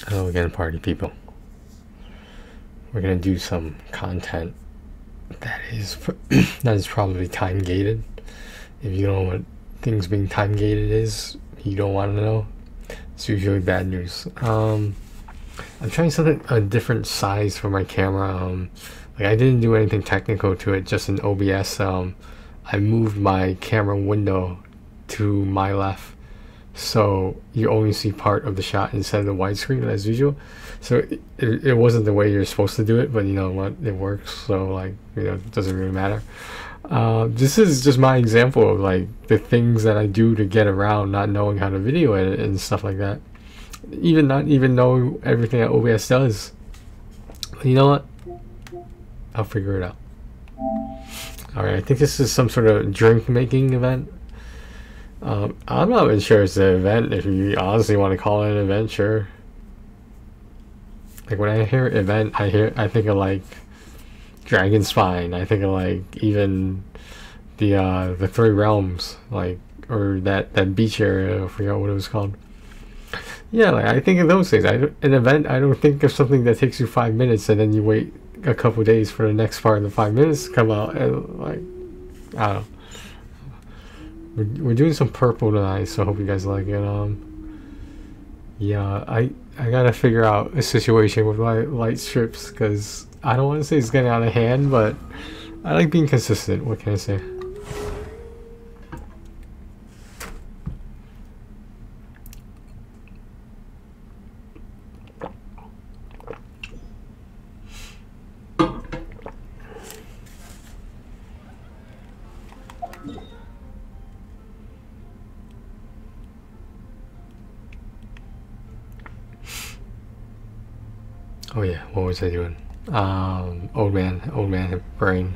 Hello again, party people. We're gonna do some content that is probably time gated. If you don't know what things being time gated is, you don't want to know. It's usually bad news. I'm trying something a different size for my camera. Like I didn't do anything technical to it, just in OBS. I moved my camera window to my left, so you only see part of the shot instead of the widescreen as usual. So it wasn't the way you're supposed to do it, but you know what, it works. So like, you know, it doesn't really matter. This is just my example of like the things that I do to get around not knowing how to video edit and stuff like that. Not even know everything that OBS does. But you know what? I'll figure it out. Alright, I think this is some sort of drink making event. I'm not even sure it's an event. If you honestly want to call it an event, sure. Like when I hear event, I think of like Dragon Spine. I think of like even the Three Realms, like, or that beach area. I forgot what it was called. Yeah, like I think of those things. An event, I don't think of something that takes you 5 minutes and then you wait a couple days for the next part of the 5 minutes to come out. And like, I don't know. We're doing some purple tonight, so I hope you guys like it. Yeah, I gotta figure out a situation with light strips, because I don't want to say it's getting out of hand, but I like being consistent. What can I say? Oh yeah, what was I doing? Old man brain.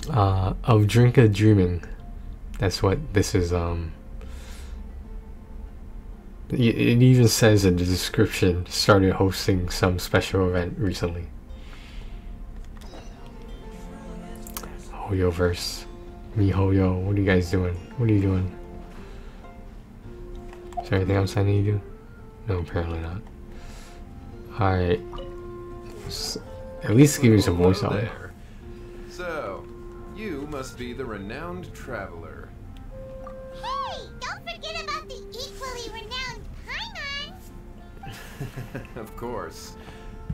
Of Drinka Dreaming. That's what this is. It even says in the description, started hosting some special event recently. Hoyoverse. MiHoYo, what are you guys doing? What are you doing? Is there anything I'm sending you to do? No, apparently not. Alright. At least give me some voice on it. So, you must be the renowned traveler. Hey, don't forget about the equally renowned Paimon! Of course.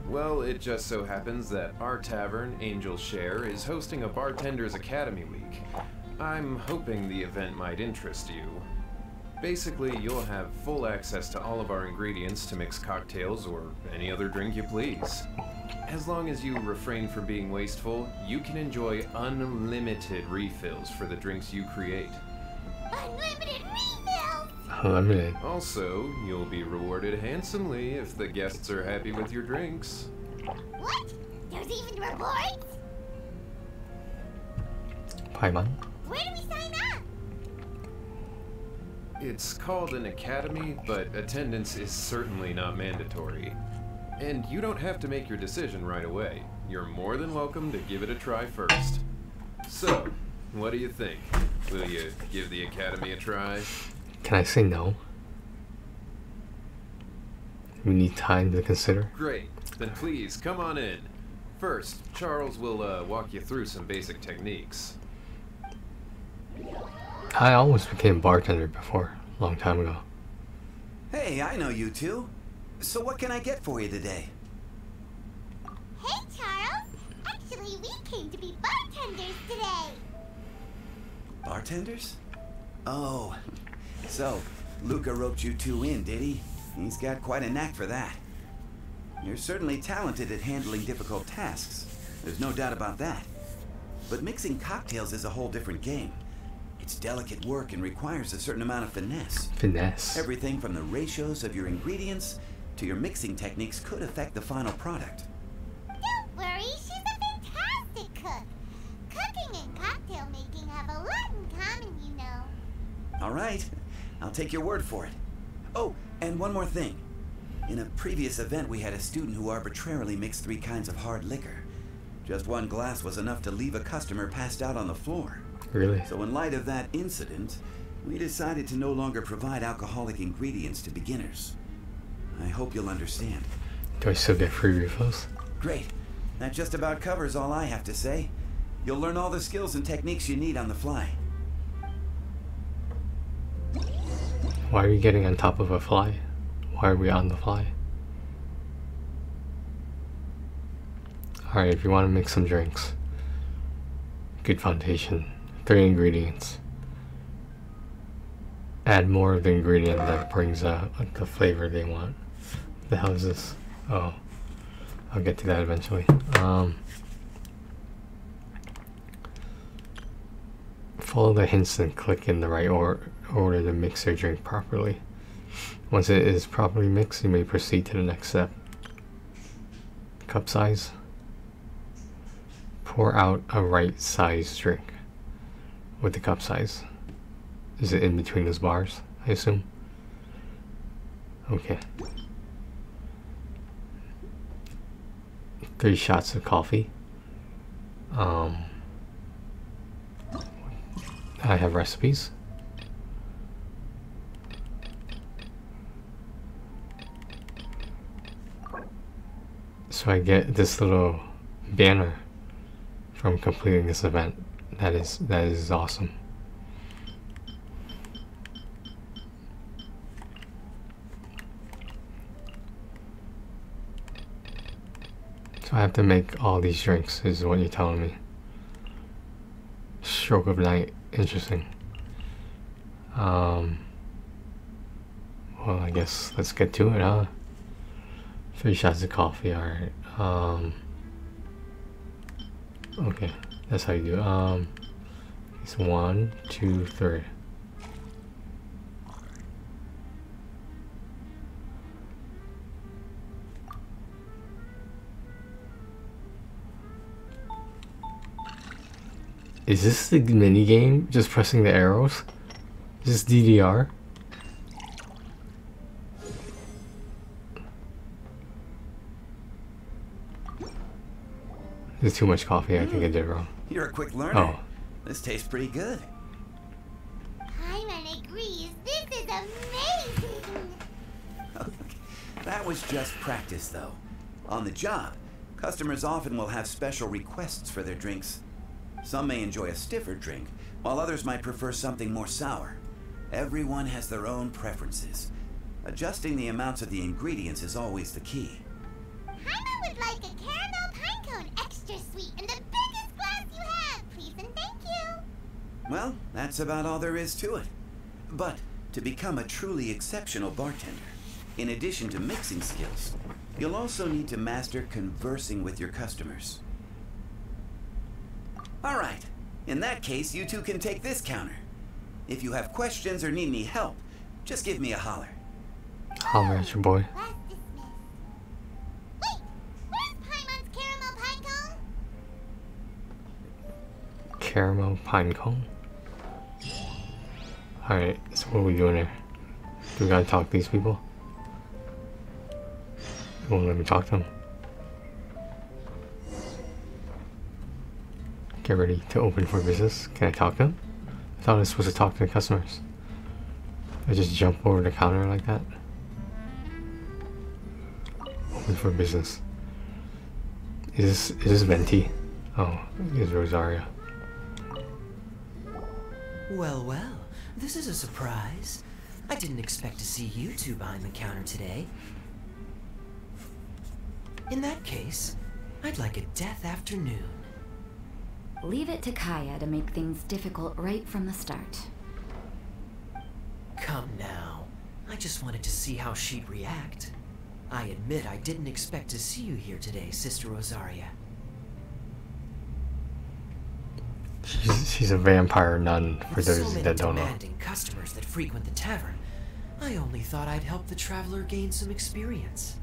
Well, it just so happens that our tavern, Angel's Share, is hosting a Bartender's Academy Week. I'm hoping the event might interest you. Basically, you'll have full access to all of our ingredients to mix cocktails or any other drink you please. As long as you refrain from being wasteful, you can enjoy unlimited refills for the drinks you create. Unlimited refills! Unlimited. Also, you'll be rewarded handsomely if the guests are happy with your drinks. What? There's even rewards? Paimon? Where do we sign up? It's called an academy, but attendance is certainly not mandatory. And you don't have to make your decision right away. You're more than welcome to give it a try first. So, what do you think? Will you give the academy a try? Can I say no? We need time to consider. Great. Then please, come on in. First, Charles will walk you through some basic techniques. I almost became bartender before, a long time ago. Hey, I know you two. So what can I get for you today? Hey, Charles! Actually, we came to be bartenders today! Bartenders? Oh, so Luca roped you two in, did he? He's got quite a knack for that. You're certainly talented at handling difficult tasks. There's no doubt about that. But mixing cocktails is a whole different game. It's delicate work and requires a certain amount of finesse. Finesse. Everything from the ratios of your ingredients to your mixing techniques could affect the final product. Don't worry, she's a fantastic cook. Cooking and cocktail making have a lot in common, you know. All right, I'll take your word for it. Oh, and one more thing. In a previous event, we had a student who arbitrarily mixed 3 kinds of hard liquor. Just one glass was enough to leave a customer passed out on the floor. Really? So in light of that incident, we decided to no longer provide alcoholic ingredients to beginners. I hope you'll understand. Do I still get free refills? Great. That just about covers all I have to say. You'll learn all the skills and techniques you need on the fly. Why are we getting on top of a fly? Why are we on the fly? Alright, if you want to make some drinks. Good foundation. 3 ingredients. Add more of the ingredient that brings the flavor they want. What the hell is this? Oh, I'll get to that eventually. Follow the hints and click in the right order to mix your drink properly. Once it is properly mixed, you may proceed to the next step. Cup size. Pour out a right size drink with the cup size. Is it in between those bars, I assume? Okay. 3 shots of coffee. I have recipes. So I get this little banner from completing this event. That is awesome. So I have to make all these drinks, is what you're telling me. Stroke of night, interesting. Well, I guess let's get to it, huh? 3 shots of coffee, alright. Okay, that's how you do it. It's 1, 2, 3. Is this the mini game? Just pressing the arrows? Is this DDR? There's too much coffee. I think I did wrong. You're a quick learner. Oh. This tastes pretty good. Paimon agrees. This is amazing. That was just practice, though. On the job, customers often will have special requests for their drinks. Some may enjoy a stiffer drink, while others might prefer something more sour. Everyone has their own preferences. Adjusting the amounts of the ingredients is always the key. Paimon would like a caramel pine cone, extra sweet, in the biggest glass you have, please and thank you. Well, that's about all there is to it. But to become a truly exceptional bartender, in addition to mixing skills, you'll also need to master conversing with your customers. All right. In that case, you two can take this counter. If you have questions or need any help, just give me a holler. Holler at your boy. Class dismissed. Wait, where's Paimon's caramel pine cone? Caramel pine cone. Alright, so what are we doing here? Do we gotta talk to these people? They won't let me talk to them. Get ready to open for business. Can I talk to them? I thought I was supposed to talk to the customers. I just jump over the counter like that. Open for business. Is this Venti? Oh, it's Rosaria. Well, well, this is a surprise. I didn't expect to see you two behind the counter today. In that case, I'd like a death afternoon. Leave it to Kaya to make things difficult right from the start. Come now. I just wanted to see how she'd react. I admit I didn't expect to see you here today, Sister Rosaria. She's a vampire nun, for those that don't know. So many demanding customers that frequent the tavern. I only thought I'd help the traveler gain some experience.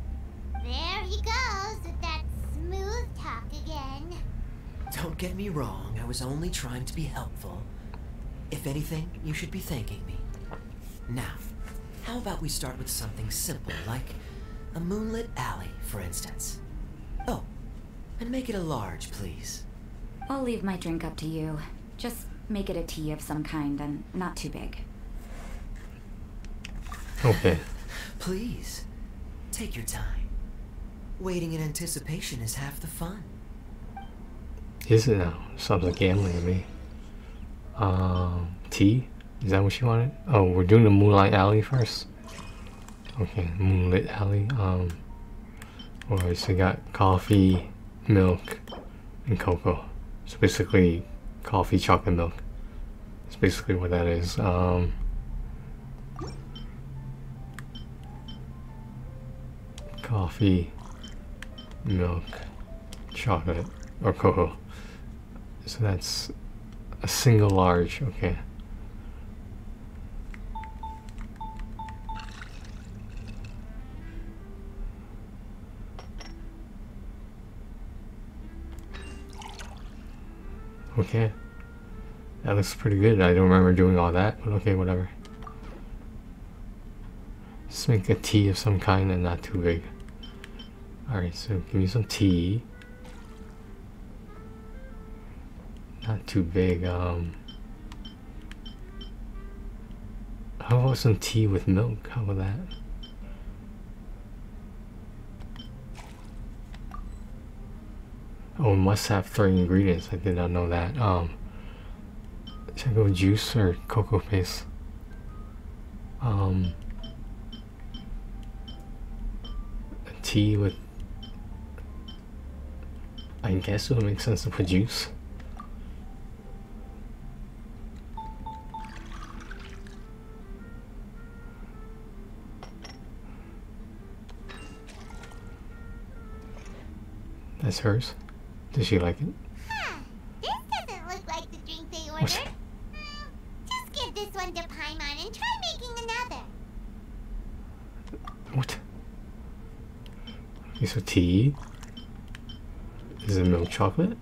There he goes with that smooth talk again. Don't get me wrong, I was only trying to be helpful. If anything, you should be thanking me. Now, how about we start with something simple, like a moonlit alley, for instance. Oh, and make it a large, please. I'll leave my drink up to you. Just make it a tea of some kind and not too big. Okay. Please. Take your time. Waiting in anticipation is half the fun. Is it now? Sounds like gambling to me. Tea? Is that what you wanted? Oh, we're doing the Moonlight Alley first. Okay, Moonlit Alley. Alright, so we got coffee, milk, and cocoa. So basically, coffee, chocolate, milk. That's basically what that is. Coffee, milk, chocolate, or cocoa. So that's a single large, okay. Okay, that looks pretty good. I don't remember doing all that, but okay, whatever. Just make a tea of some kind and not too big. Alright, so give me some tea. Not too big. How about some tea with milk? How about that? Oh, it must have 3 ingredients. I did not know that. Should I go with juice or cocoa paste? A tea with... I guess it would make sense to put juice. That's hers. Does she like it? Huh. This doesn't look like the drink they ordered. Just give this one to Paimon and try making another. What? Okay, so tea. Is it milk chocolate?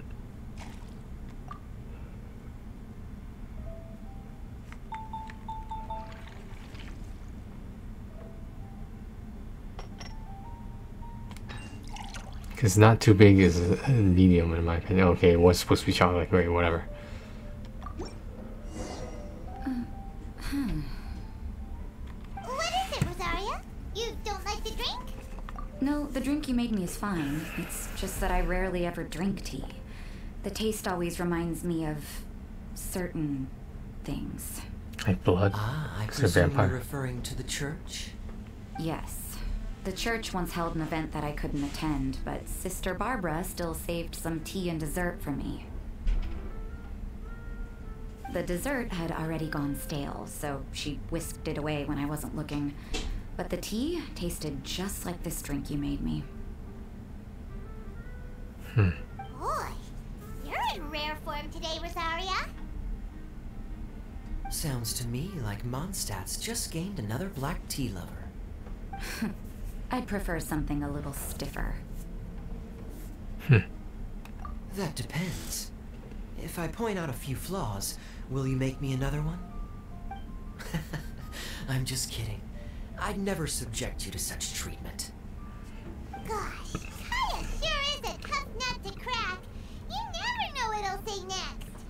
Because not too big is a medium in my opinion. Okay, it was supposed to be chocolate, great, whatever. What is it, Rosaria? You don't like the drink? No, the drink you made me is fine. It's just that I rarely ever drink tea. The taste always reminds me of certain things. Like blood. Ah, I It's a presume vampire. you're referring to the church? Yes. The church once held an event that I couldn't attend, but Sister Barbara still saved some tea and dessert for me. The dessert had already gone stale, so she whisked it away when I wasn't looking. But the tea tasted just like this drink you made me. Boy, you're in rare form today, Rosaria. Sounds to me like Mondstadt's just gained another black tea lover. I'd prefer something a little stiffer. That depends. If I point out a few flaws, will you make me another one? I'm just kidding. I'd never subject you to such treatment. Gosh, Kaya sure is a tough nut to crack. You never know what he'll say next.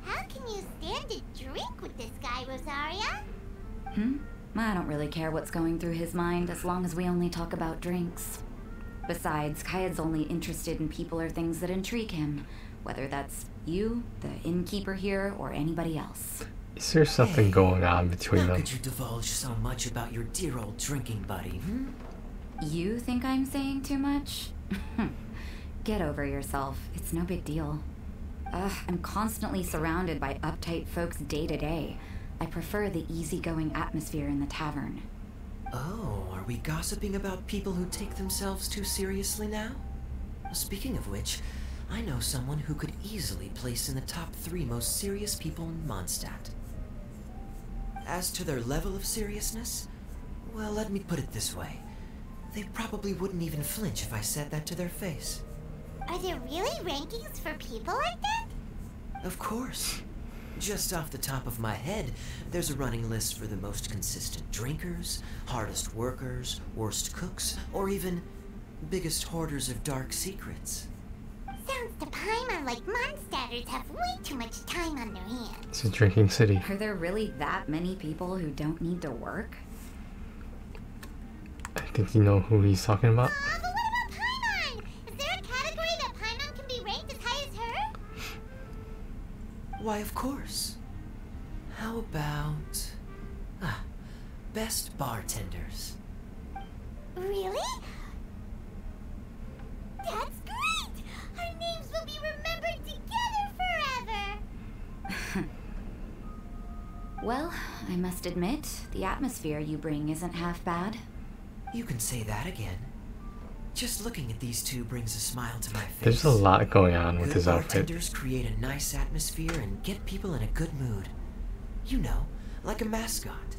How can you stand to drink with this guy, Rosaria? I don't really care what's going through his mind as long as we only talk about drinks. Besides, Kayad's only interested in people or things that intrigue him, whether that's you, the innkeeper here, or anybody else. Is there something going on between How them? could you divulge so much about your dear old drinking buddy, You think I'm saying too much? Get over yourself. It's no big deal. I'm constantly surrounded by uptight folks day to day. I prefer the easygoing atmosphere in the tavern. Oh, are we gossiping about people who take themselves too seriously now? Speaking of which, I know someone who could easily place in the top 3 most serious people in Mondstadt. As to their level of seriousness, well, let me put it this way. They probably wouldn't even flinch if I said that to their face. Are there really rankings for people like that? Of course. Just off the top of my head, there's a running list for the most consistent drinkers, hardest workers, worst cooks, or even biggest hoarders of dark secrets. Sounds to Paimon like Mondstadters have way too much time on their hands. It's a drinking city. Are there really that many people who don't need to work? I think you know who he's talking about? But what about Paimon? Is there a category that Paimon can be ranked as high as her? Why, of course. How about... best bartenders. Really? That's great! Our names will be remembered together forever! Well, I must admit, the atmosphere you bring isn't half bad. You can say that again. Just looking at these two brings a smile to my face. There's a lot going on with Good his outfit. bartenders create a nice atmosphere and get people in a good mood. You know, like a mascot.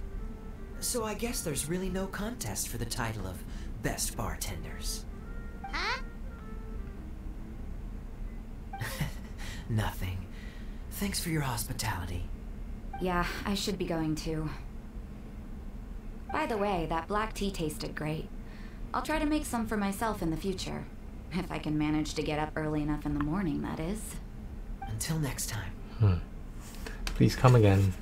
So I guess there's really no contest for the title of Best Bartenders. Huh? Nothing. Thanks for your hospitality. Yeah, I should be going too. By the way, that black tea tasted great. I'll try to make some for myself in the future. If I can manage to get up early enough in the morning, that is. Until next time. Please come again.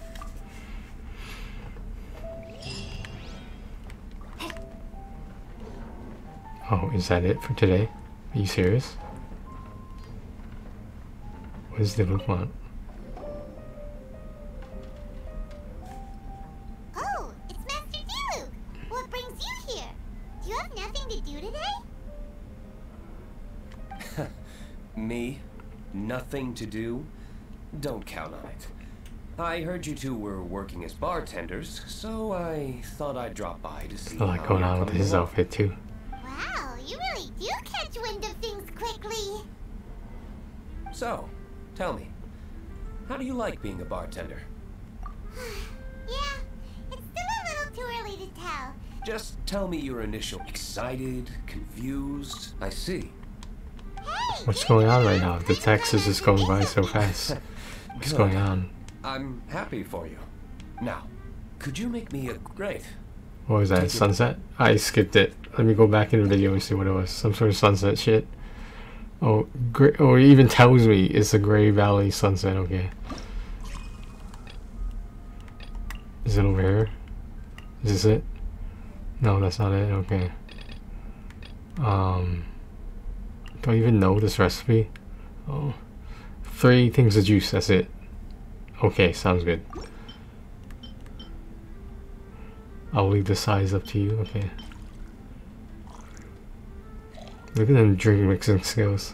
Oh, is that it for today? Are you serious? What does the book want? Oh, it's Master Diluc! What brings you here? Do you have nothing to do today? Me? Nothing to do? Don't count on it. I heard you two were working as bartenders, so I thought I'd drop by to see A lot how going you're on with coming his along. outfit too. Wow, you really do catch wind of things quickly. So, tell me, how do you like being a bartender? Yeah, it's still a little too early to tell. Just tell me your initial excited, confused. I see. Hey, What's going on right now? The text is just going by so fast. What's Good. going on? I'm happy for you. Now, could you make me a great? What was that? Sunset? I skipped it. Let me go back in the video and see what it was. Some sort of sunset shit. Oh, oh, it even tells me it's a Gray Valley sunset. Okay. Is it over here? Is this it? No, that's not it. Okay. Do I even know this recipe? Oh, 3 things of juice. That's it. Okay, sounds good. I'll leave the size up to you. Okay. Look at them drink mixing skills.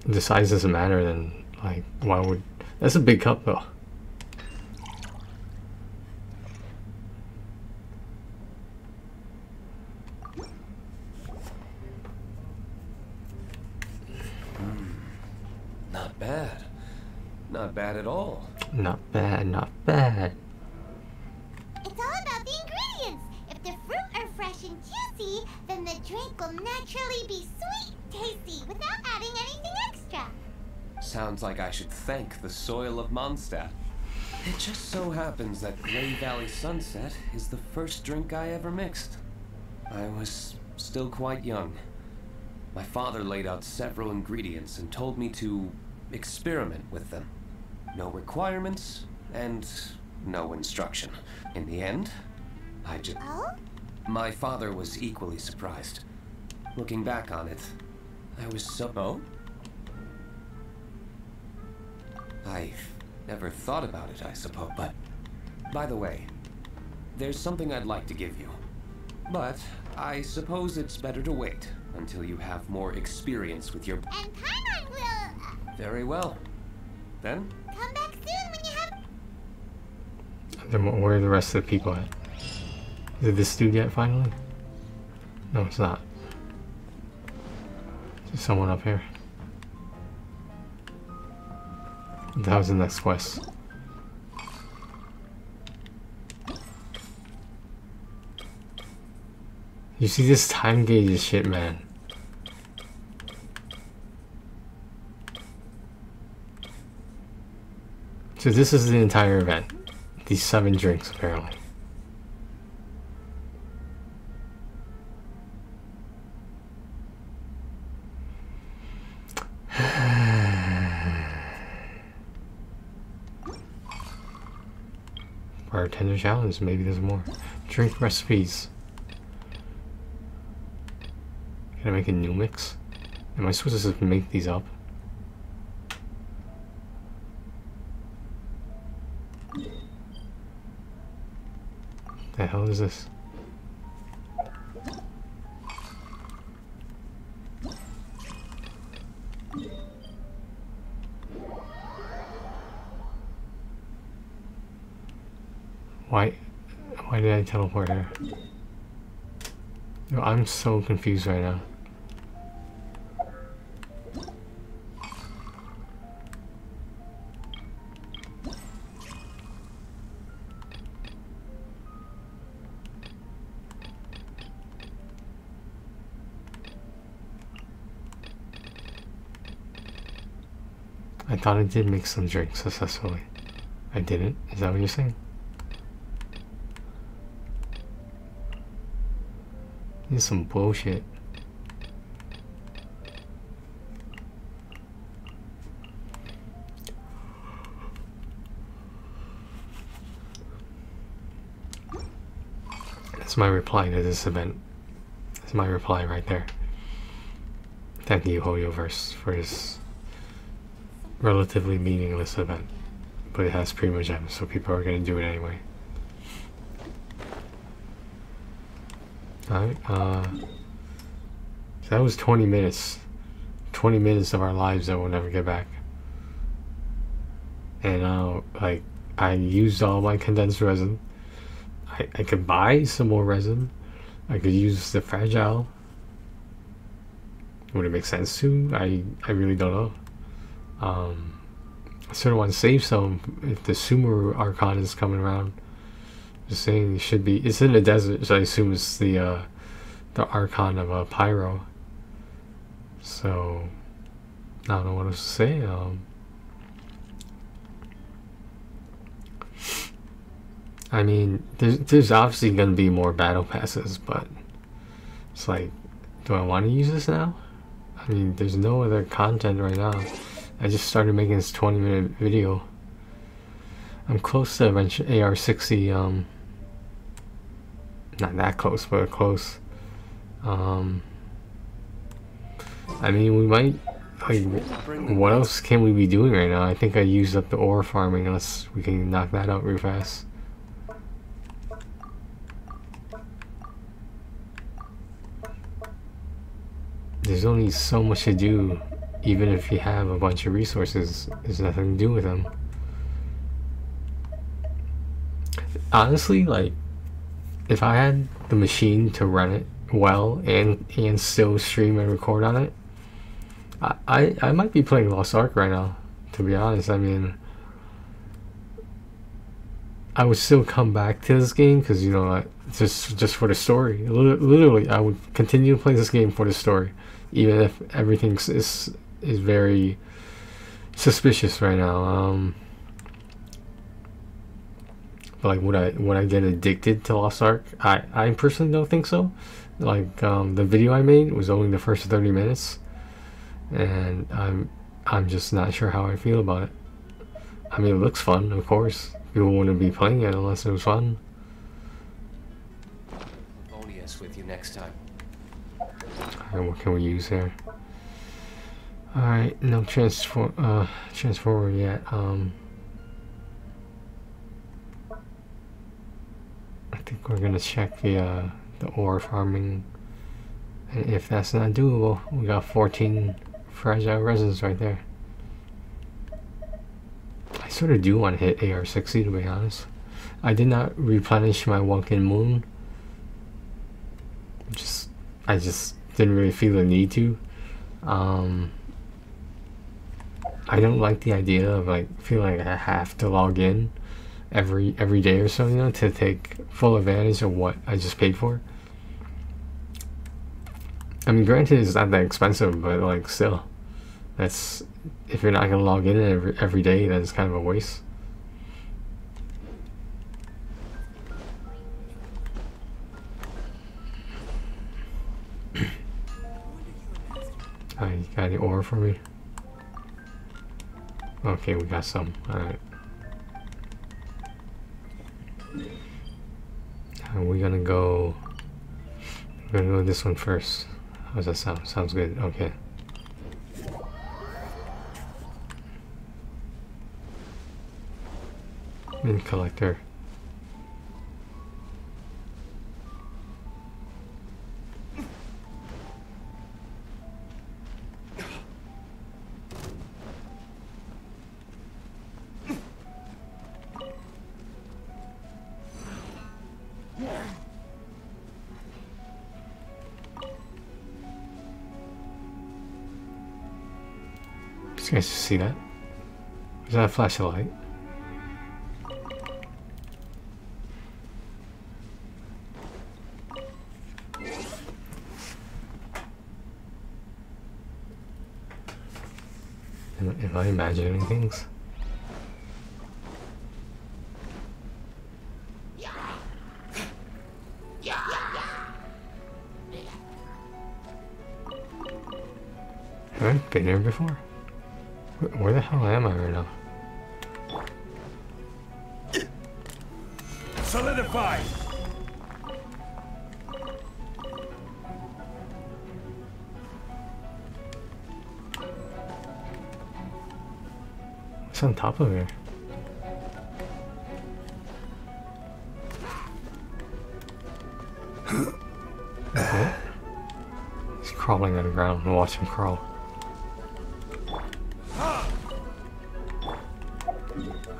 The size doesn't matter then, like, why would... That's a big cup though. Not bad. Not bad at all. Not bad, not bad. it's all about the ingredients. If the fruit are fresh and juicy, then the drink will naturally be sweet and tasty without adding anything extra. Sounds like I should thank the soil of Mondstadt. It just so happens that Gray Valley Sunset is the first drink I ever mixed. I was still quite young. My father laid out several ingredients and told me to experiment with them. No requirements and no instruction. In the end, I just... Oh? My father was equally surprised. Looking back on it, I was so... Oh? I've never thought about it, I suppose, but... By the way, there's something I'd like to give you. But I suppose it's better to wait until you have more experience with your... And Paimon will Very well. Then, come back soon when you have... Then where are the rest of the people at? Is it this dude yet finally? No, it's not. There's someone up here. That was the next quest. You see this time gauge shit, man. So this is the entire event. These 7 drinks, apparently. Bartender challenge, maybe there's more. Drink recipes. Can I make a new mix? Am I supposed to just make these up? The hell is this? Why did I teleport here? Yo, I'm so confused right now. I thought I did make some drinks successfully. I didn't? Is that what you're saying? This is some bullshit. That's my reply to this event. That's my reply right there. Thank you, Hoyoverse, for this relatively meaningless event. But it has Primo Gems, so people are gonna do it anyway. Alright, so that was 20 minutes. 20 minutes of our lives that we'll never get back. And now, like, I used all my condensed resin. I could buy some more resin. I could use the fragile. Would it make sense to? I really don't know. I sort of want to save some if the Sumeru Archon is coming around. Just saying, it should be. It's in the desert, so I assume it's the Archon of Pyro. So I don't know what else to say. I mean, there's obviously gonna be more battle passes, but it's like, do I want to use this now? I mean, there's no other content right now. I just started making this 20-minute video. I'm close to eventually AR60. Not that close, but close. I mean, we might, like, what else can we be doing right now? I think I used up the ore farming, unless we can knock that out real fast. There's only so much to do, even if you have a bunch of resources. There's nothing to do with them. Honestly, like, if I had the machine to run it well and still stream and record on it, I might be playing Lost Ark right now, to be honest. I mean, I would still come back to this game because, you know, just for the story. Literally, I would continue to play this game for the story, even if everything is very suspicious right now. But like, would I get addicted to Lost Ark? I personally don't think so. Like, the video I made was only the first 30 minutes, and I'm just not sure how I feel about it. I mean, it looks fun, of course. People wouldn't be playing it unless it was fun. Vodius with you next time. Alright, what can we use here? Alright, no transformer yet. I think we're gonna check the ore farming, and if that's not doable, we got 14 fragile resins right there. I sort of do want to hit AR60, to be honest. I did not replenish my Wunkin Moon. I just didn't really feel the need to. I don't like the idea of, like, feeling like I have to log in every day or so, you know, to take full advantage of what I just paid for. I mean, granted, it's not that expensive, but, like, still, that's, if you're not gonna log in every day, then it's kind of a waste. You got any ore for me? Okay, we got some. Alright. I'm gonna go this one first. How does that sound? Sounds good. Okay. Mint collector. You guys see that? Is that a flashlight? Am I imagining things? Have I been here before? Where the hell am I right now? Solidify! What's on top of here? Okay. He's crawling on the ground and watch him crawl.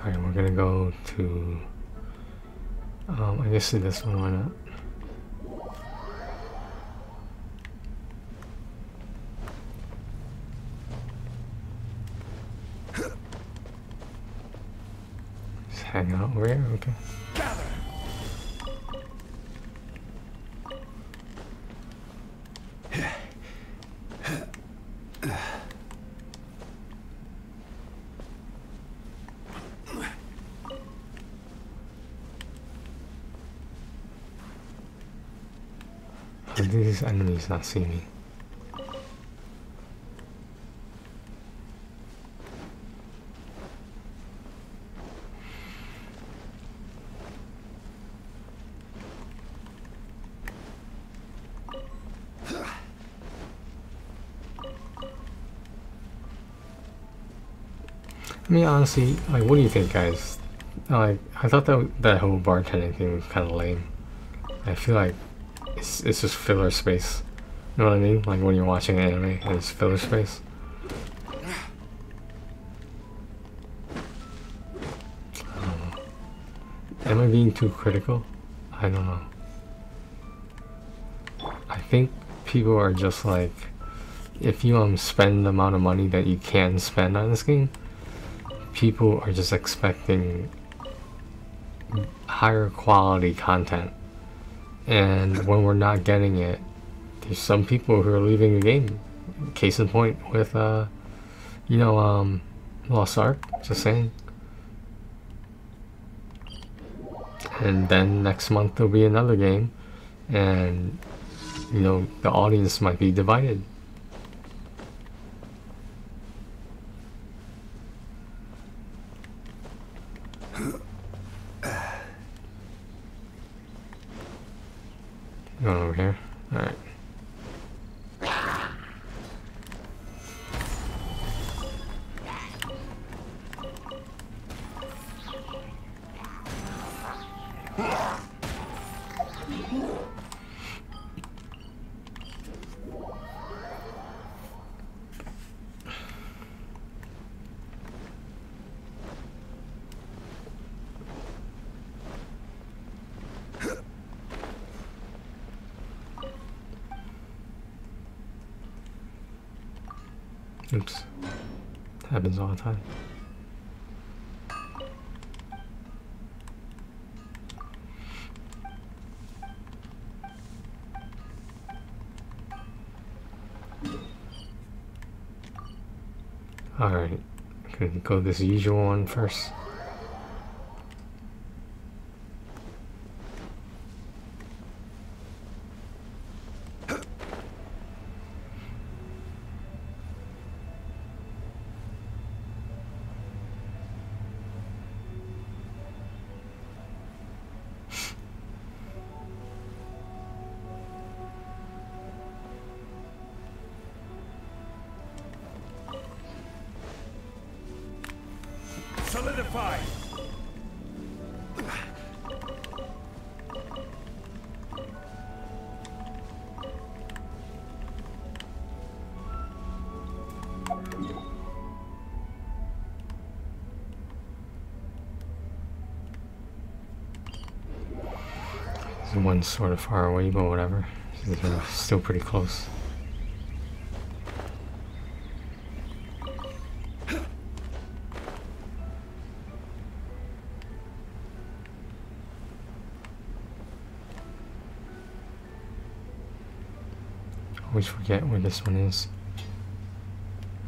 Alright, we're gonna go to I guess this one, why not? Just hang out over here, okay. How do these enemies not see me? I mean, honestly, like, what do you think, guys? Like, I thought that whole bartending thing was kind of lame. I feel like it's just filler space. You know what I mean? Like when you're watching an anime, it's filler space. I don't know. Am I being too critical? I don't know. I think people are just like, if you spend the amount of money that you can spend on this game, people are just expecting higher quality content. And when we're not getting it, there's some people who are leaving the game. Case in point with, you know, Lost Ark, just saying. And then next month there'll be another game, and, you know, the audience might be divided. Going over here. Alright. Oops. Happens all the time. Alright. Gonna go this usual one first. Fortified! This one's sort of far away, but whatever. They're still pretty close. Always forget where this one is.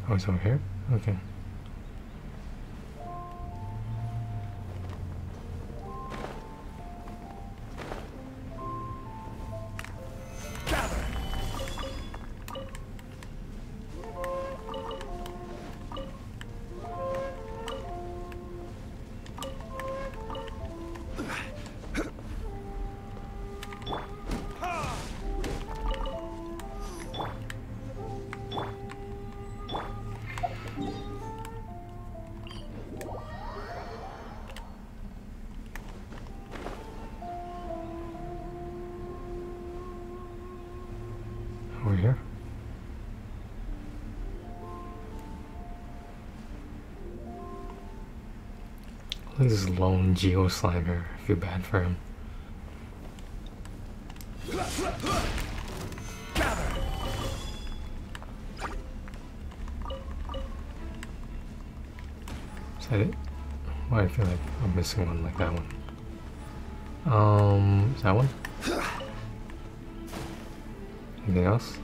Oh, it's over here? Okay. Over here. Look at this lone Geo Slime here. I feel bad for him. Is that it? Why I feel like I'm missing one like that one. Is that one? Anything else?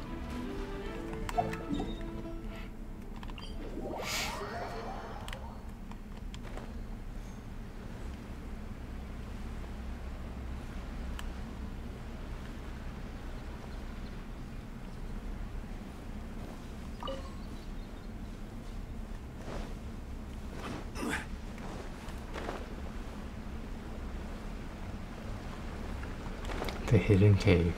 The hidden cave.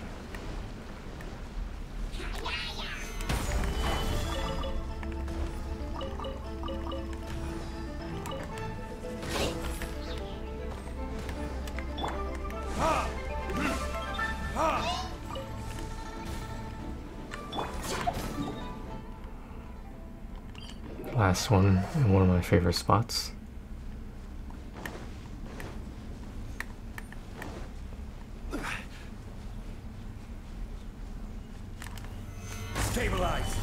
Last one in one of my favorite spots. Stabilize!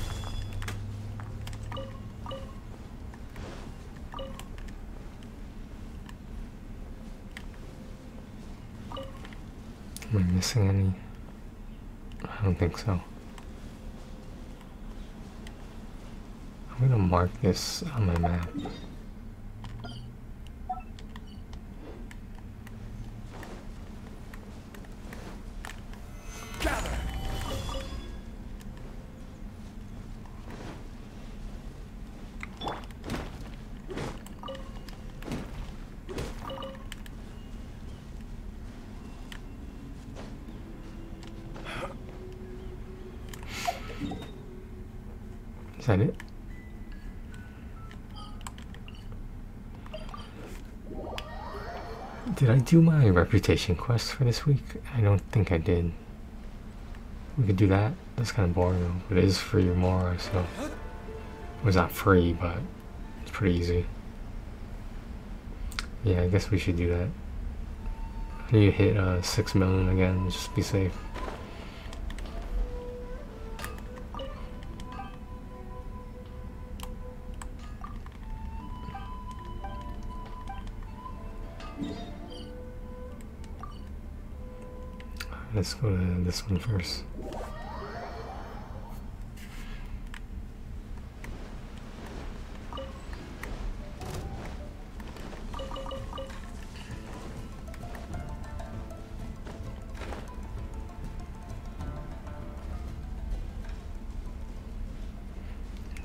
Am I missing any? I don't think so. I'm gonna mark this on my map. Gather! Is that it? Did I do my reputation quest for this week? I don't think I did. We could do that. That's kind of boring though. But it is free or more, so it was not free, but it's pretty easy. Yeah, I guess we should do that. I need to hit 6 million again, just be safe. Let's go to this one first.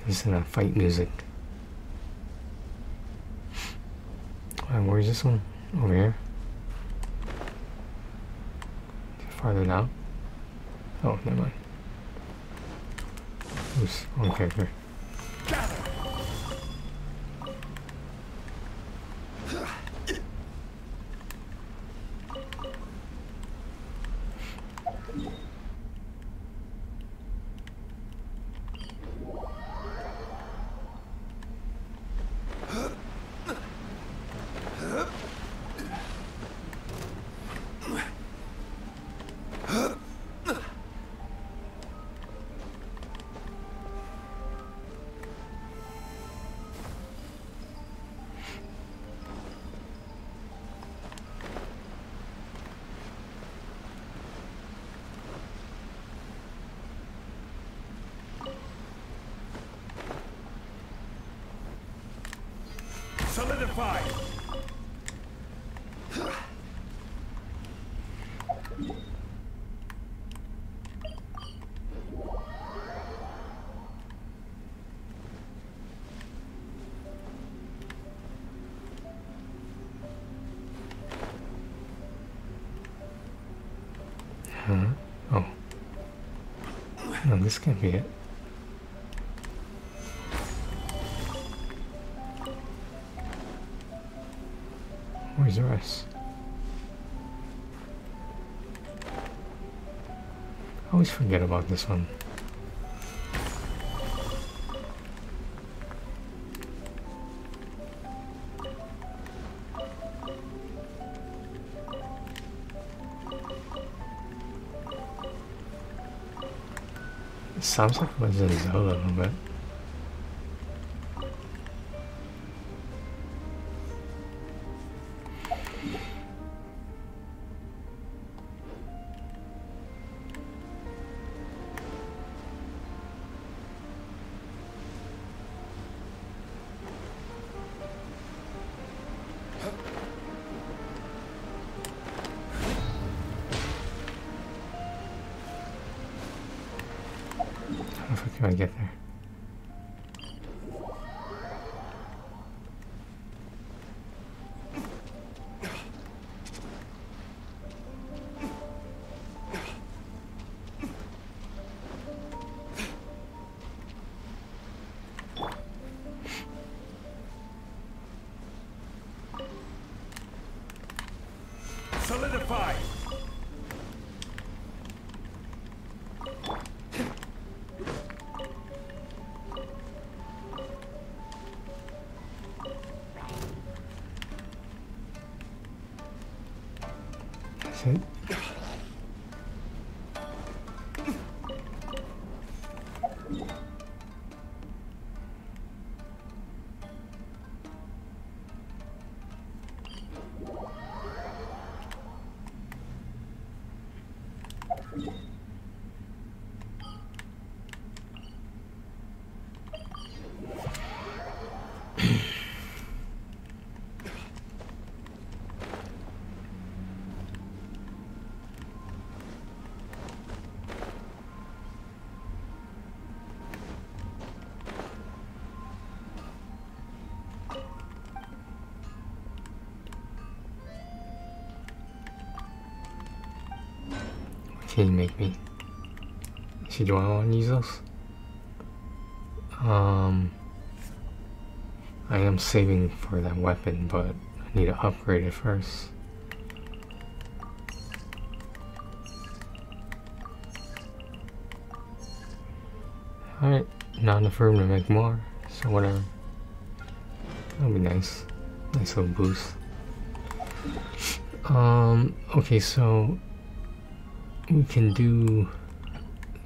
Listen to fight music. Where's this one? Over here? Farther down? Oh, never mind. Oops, wrong character. Solidified! Huh? Oh. No, this can't be it. Where's the rest? I always forget about this one. It sounds like Legend of Zelda a little bit. How the fuck can I get there? Solidified! That's it. Can you make me? See, do I want to use those? I am saving for that weapon, but I need to upgrade it first. Alright, not enough room to make more, so whatever. That'll be nice. Nice little boost. Okay, so we can do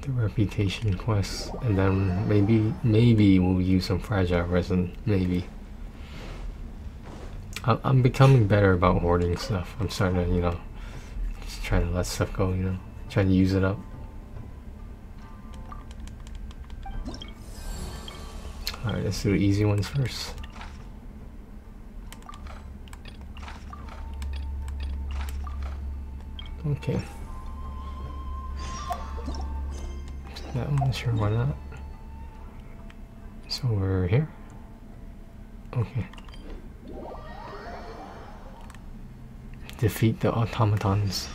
the reputation quest, and then maybe we'll use some fragile resin. Maybe. I'm becoming better about hoarding stuff. I'm starting to, you know, just trying to let stuff go, you know, trying to use it up. Alright, let's do the easy ones first. Okay. That one, sure, why not? So we're here? Okay. Defeat the automatons.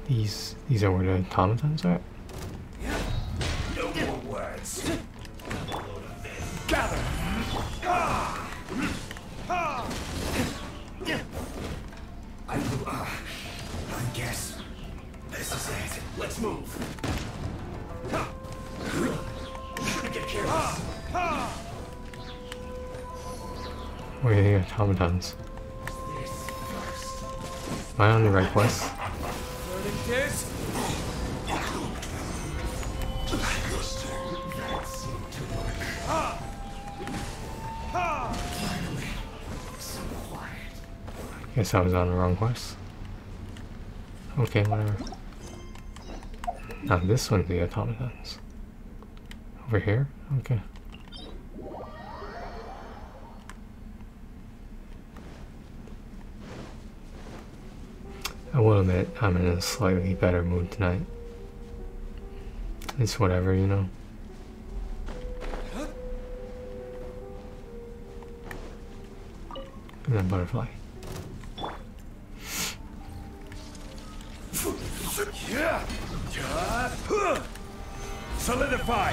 These are where the automatons are? No more words. Gather! I guess this is it. Let's move. Get careless. Where are the automatons? Am I on the right quest? Guess I was on the wrong quest. Okay, whatever. Now this one's the automatons. Over here? Okay. I will admit, I'm in a slightly better mood tonight. It's whatever, you know. And then butterfly. Solidify!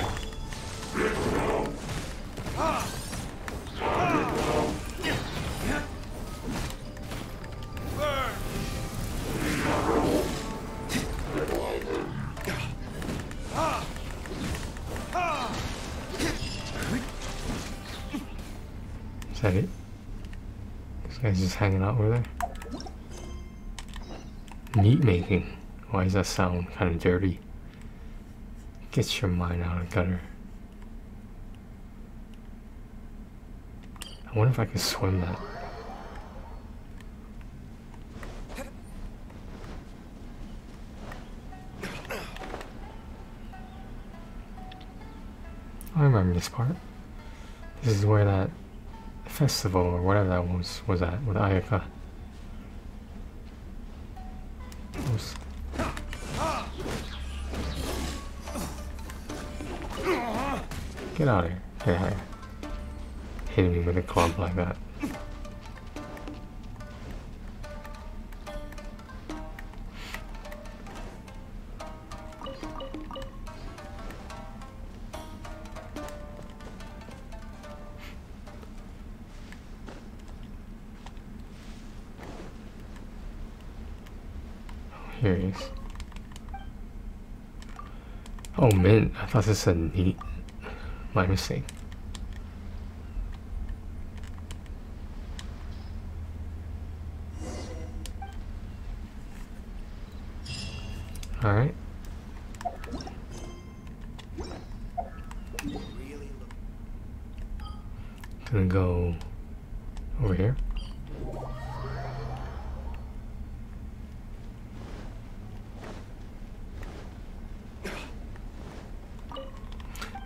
Is that it? This guy's just hanging out over there. Meat making. Why does that sound kind of dirty? Get your mind out of the gutter. I wonder if I could swim that. I remember this part. This is where that festival or whatever that was at with Ayaka. Oops. Get out of here. Yeah. Hitting me with a club like that. Here he is. Oh, mint. I thought this said neat. My mistake. Alright. Gonna go over here.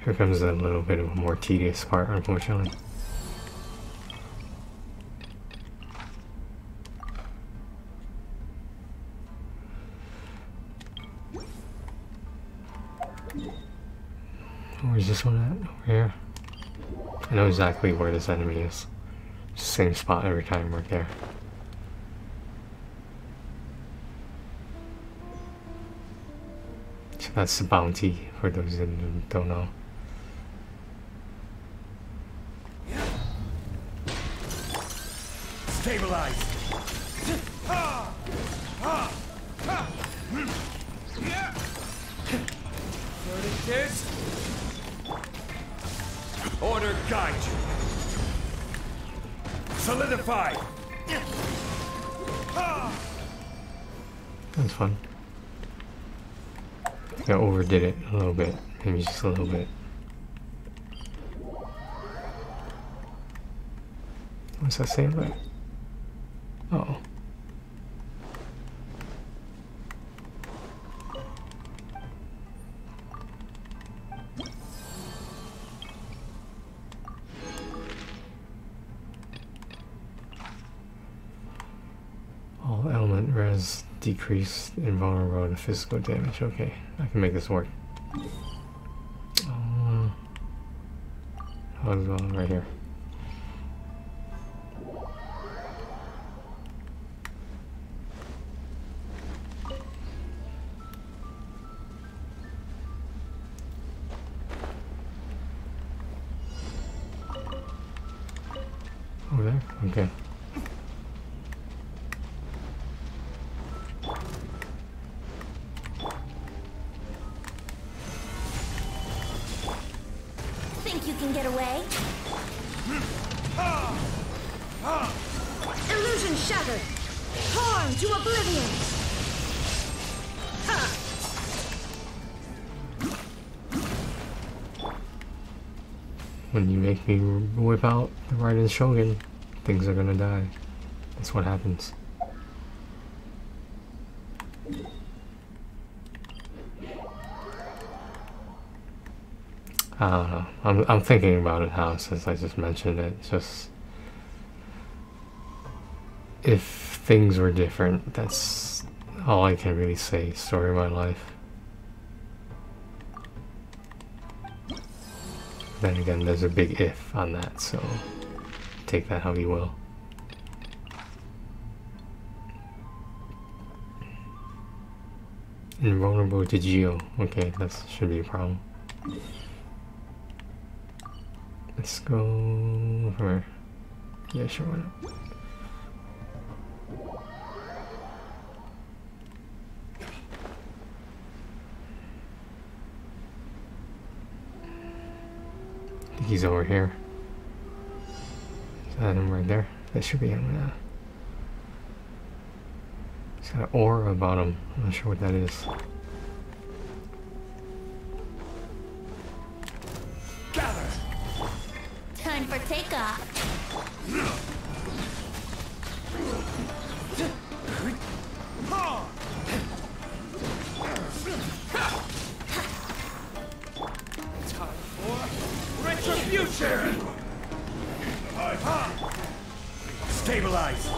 Here comes a little bit of a more tedious part, unfortunately. Where's this one at? Over here. I know exactly where this enemy is. Same spot every time we're there. So that's the bounty, for those that don't know. Stabilize! Verdict. Order guide you. Solidify! That's fun. I think I overdid it a little bit. Maybe just a little bit. What's that say about it? Uh-oh. All element res decreased invulnerable to physical damage. Okay, I can make this work. Right here. Over there? Okay. Think you can get away? Illusion shattered! Torn to oblivion! Ha! When you make me whip out the Raiden Shogun, things are gonna die. That's what happens. I don't know. I'm thinking about it now since I just mentioned it. It's just if things were different, that's all I can really say. Story of my life. Then again, there's a big if on that, so take that how you will. Invulnerable to Geo. Okay, that should be a problem. Let's go over. Yeah, sure, why not? I think he's over here. Is that him right there? That should be him, yeah. He's got an aura about him. I'm not sure what that is. Time for takeoff. Time for retribution! Stabilize!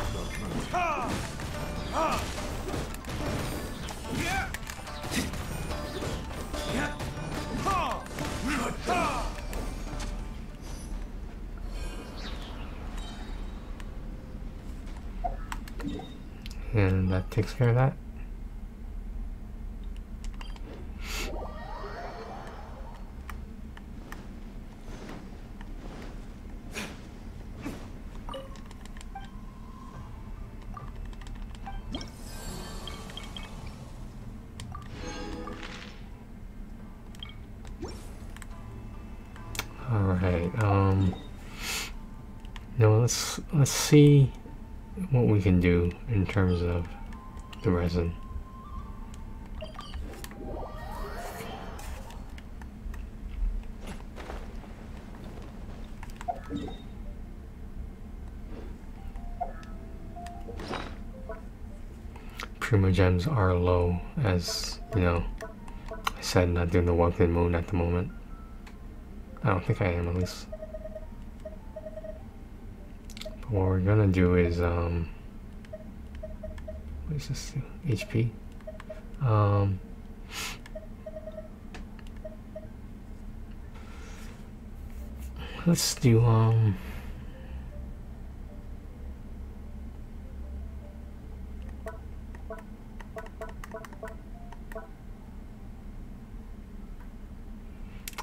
And that takes care of that. Alright, now let's see what we can do in terms of the resin. Primogems are low, as you know. I said not doing the Walking Moon at the moment. I don't think I am, at least. But what we're gonna do is what is this do? HP? Let's do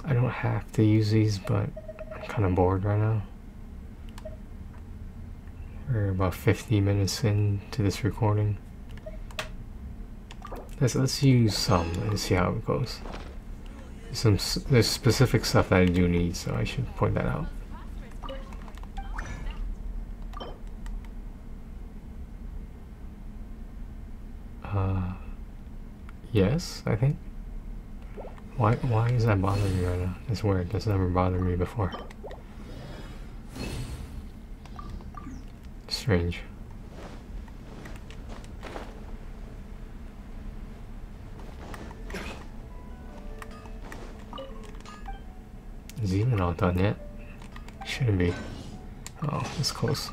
I don't have to use these, but I'm kind of bored right now. We're about 50 minutes into this recording. Let's use some and see how it goes. There's specific stuff that I do need, so I should point that out. Yes, I think. Why is that bothering me right now? That's weird. That's never bothered me before. Strange. Is he even all done yet? Shouldn't be. Oh, it's close.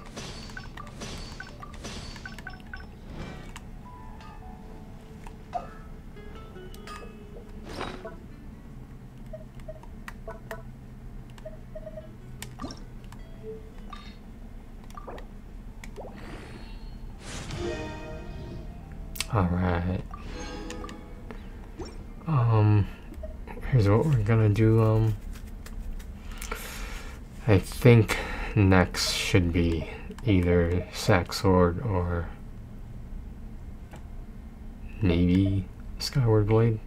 Alright. Here's what we're gonna do. I think next should be either Sack Sword or maybe Skyward Blade.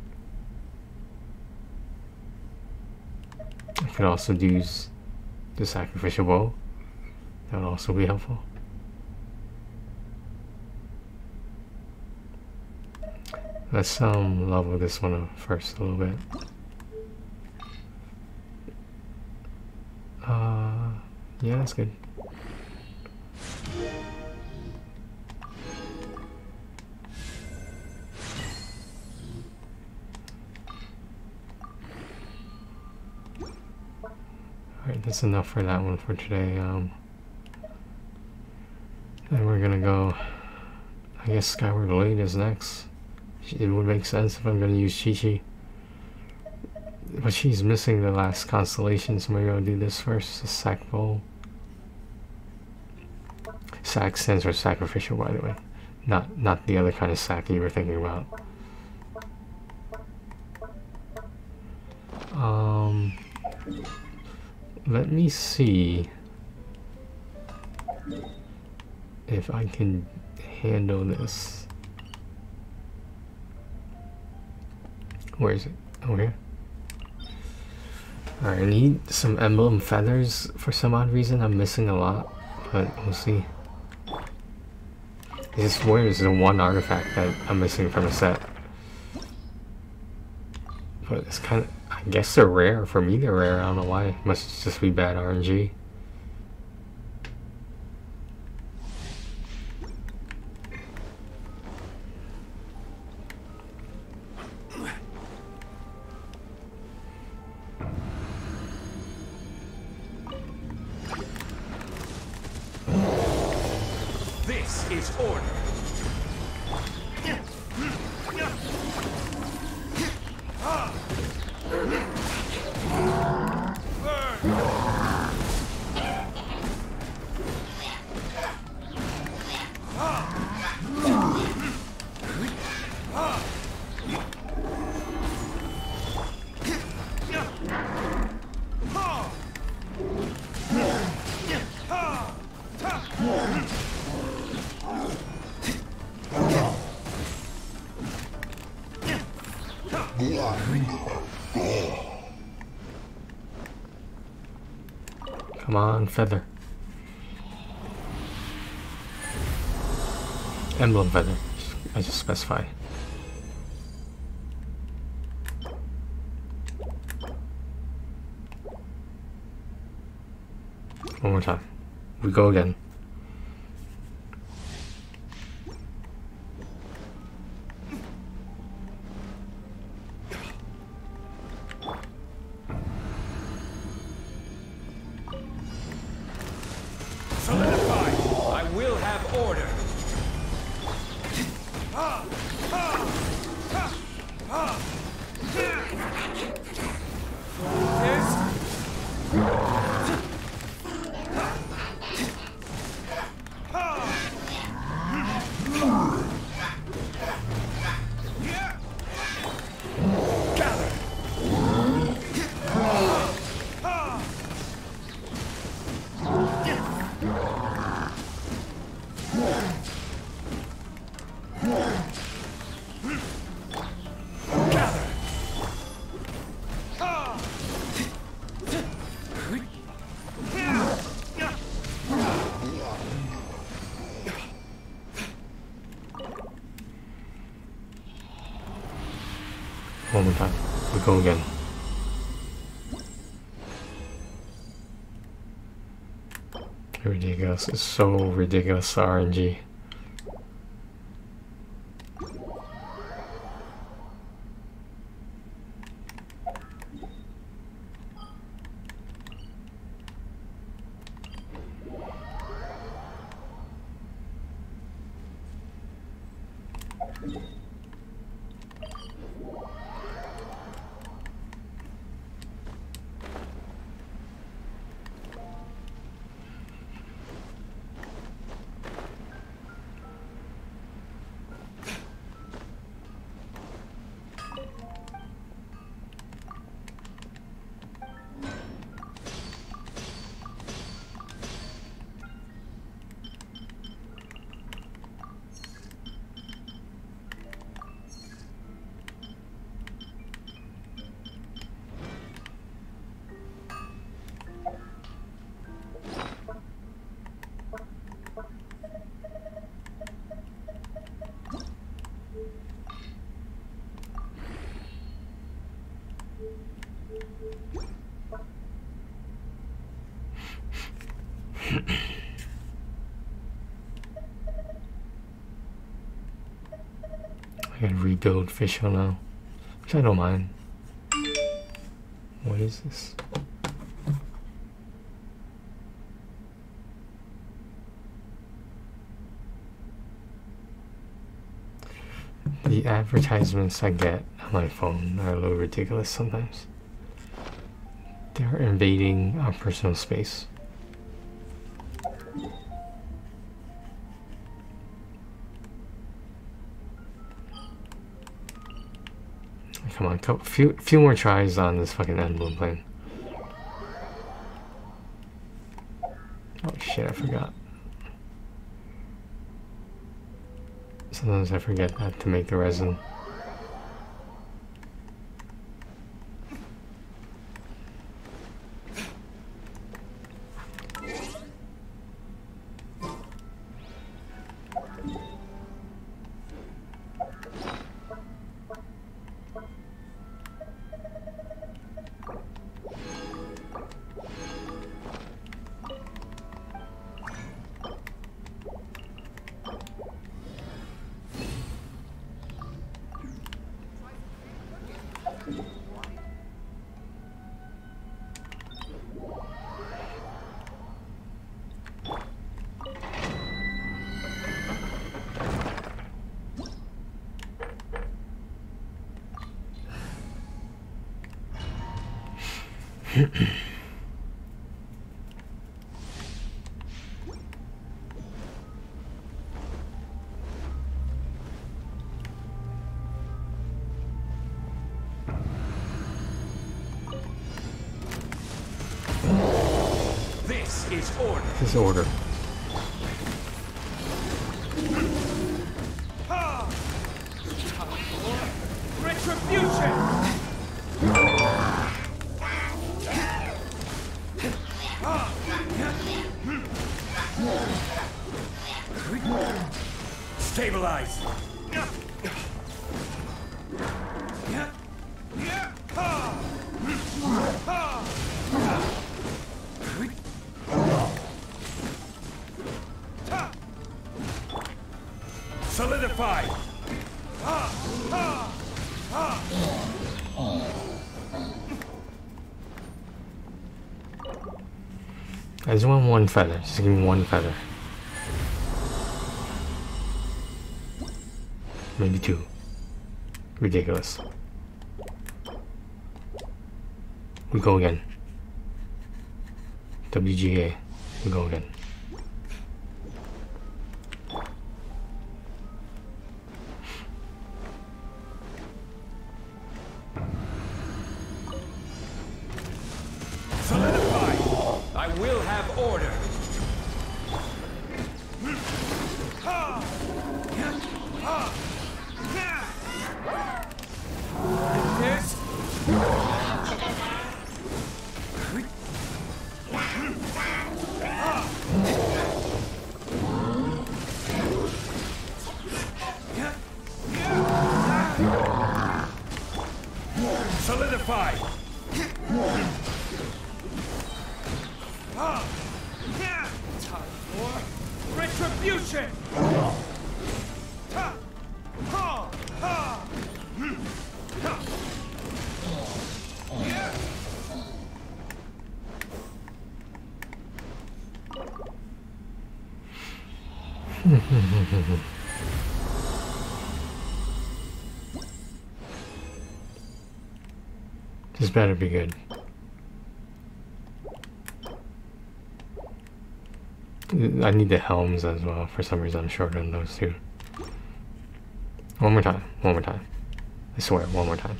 I could also use the Sacrificial Bow. That would also be helpful. Let's level this one up first a little bit. Yeah, that's good. Alright, that's enough for that one for today. Then we're gonna go, I guess Skyward Blade is next. It would make sense if I'm gonna use Chi-Chi. But she's missing the last constellation, so maybe I'll do this first, the Sac Bowl. Sac stands for sacrificial, by the way. Not the other kind of sac you were thinking about. Let me see if I can handle this. Where is it? Over here? Alright, I need some emblem feathers for some odd reason. I'm missing a lot, but we'll see. It's just weird, it's the one artifact that I'm missing from a set. But it's kind of, I guess they're rare. For me, they're rare. I don't know why. It must just be bad RNG. This is order. Come on, feather. Emblem feather. I just specify. One more time. We go again. I will have order. One more time. We go again. Ridiculous. It's so ridiculous, RNG. I can rebuild Fischl now, which I don't mind. What is this? The advertisements I get on my phone are a little ridiculous sometimes. They're invading our personal space. Come on, few more tries on this fucking emblem plane. Oh shit, I forgot. Sometimes I forget that to make the resin. This is order. This is order. Retribution! Stabilize! Solidify! I just want one feather. Just give me one feather. Maybe two. Ridiculous. We go again. WGA. We go again. Solidify! I will have order! This? Solidify! Time for retribution! This better be good. I need the helms as well. For some reason I'm short on those two. One more time. One more time. I swear, one more time.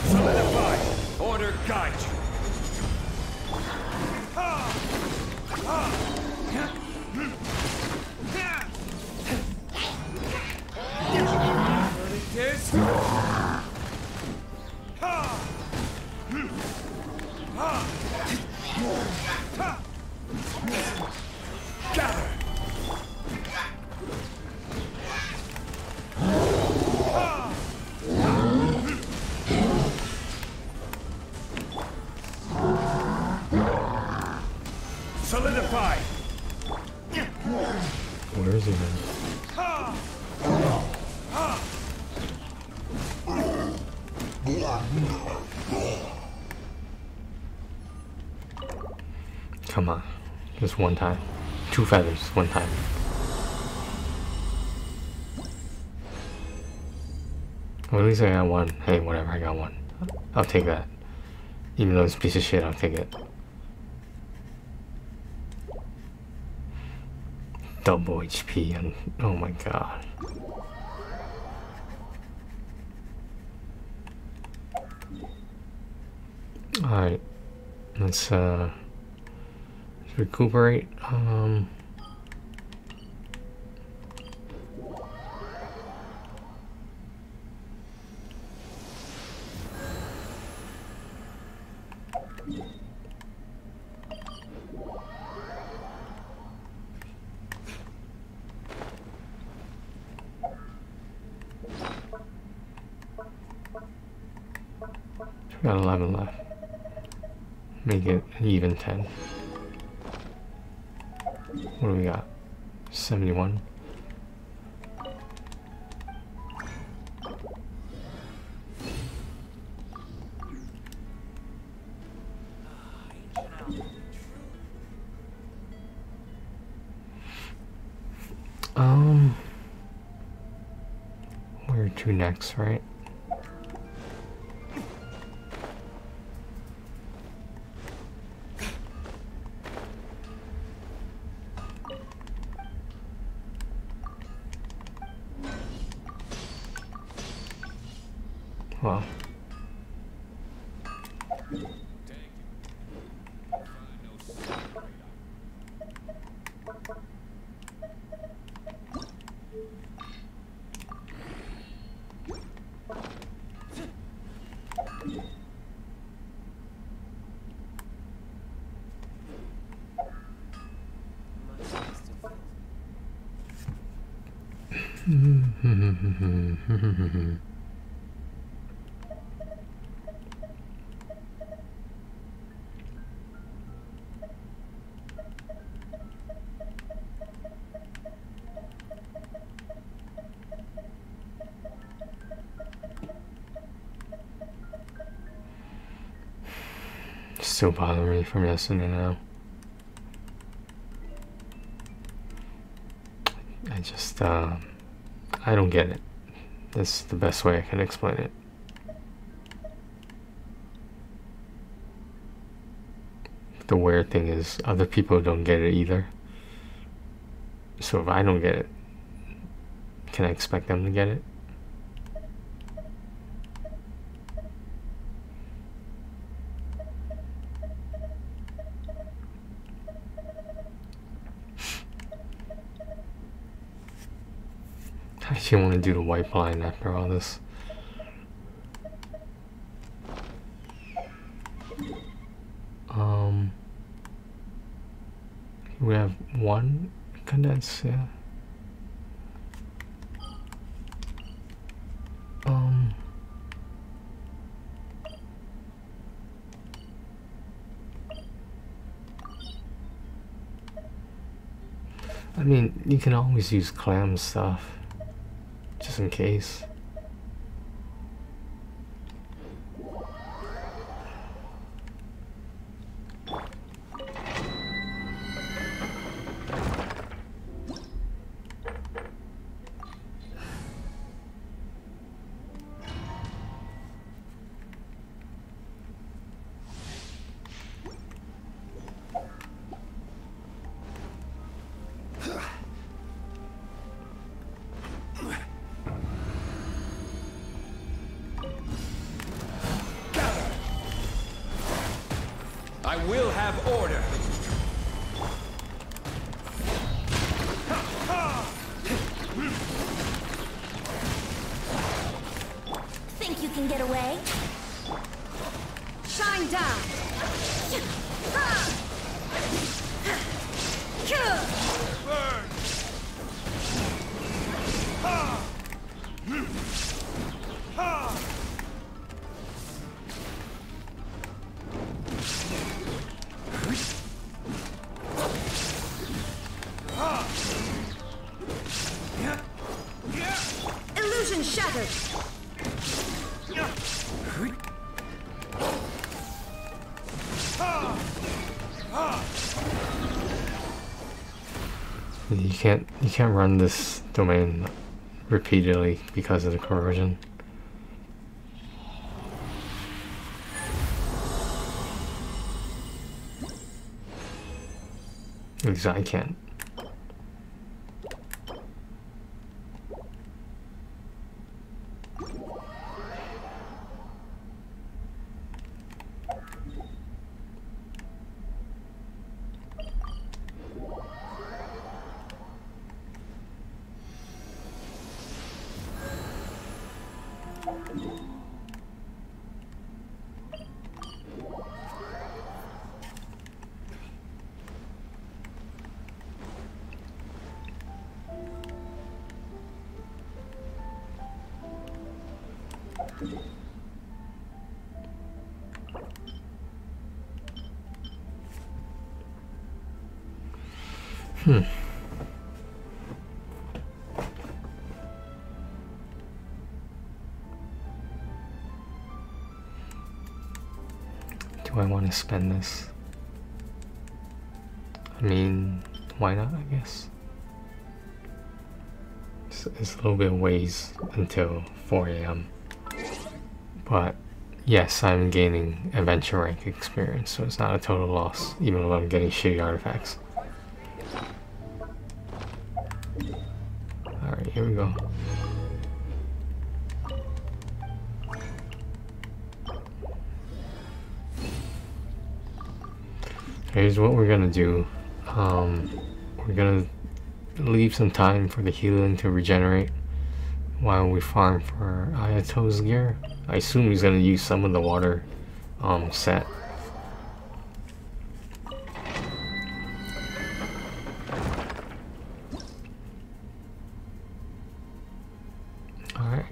Solidify! Order guide you! This? Gather! Solidify! Where is he then? Come on. Just one time. 2 feathers, one time. Well, at least I got one. Hey, whatever, I got one. I'll take that. Even though it's a piece of shit, I'll take it. Double HP and oh my god. Alright. Let's recuperate. Got 11 left. Make it an even 10. What do we got? 71. Where to next, right? Well. Still bothering me from yesterday now. I just, I don't get it. That's the best way I can explain it. The weird thing is, other people don't get it either. So if I don't get it, can I expect them to get it? I actually want to do the white line after all this. We have one condense, yeah. I mean, you can always use clam stuff, just in case. I will have order. Think you can get away? Shine down! Burn! Illusion shattered! You can't run this domain repeatedly because of the corrosion. At least I can't. Do I want to spend this? I mean, why not, I guess? It's a little bit of ways until 4 AM. But yes, I'm gaining adventure rank experience, so it's not a total loss, even though I'm getting shitty artifacts. Alright, here we go. Here's what we're gonna do. We're gonna leave some time for the healing to regenerate while we farm for Ayato's gear. I assume he's gonna use some of the water set. Alright.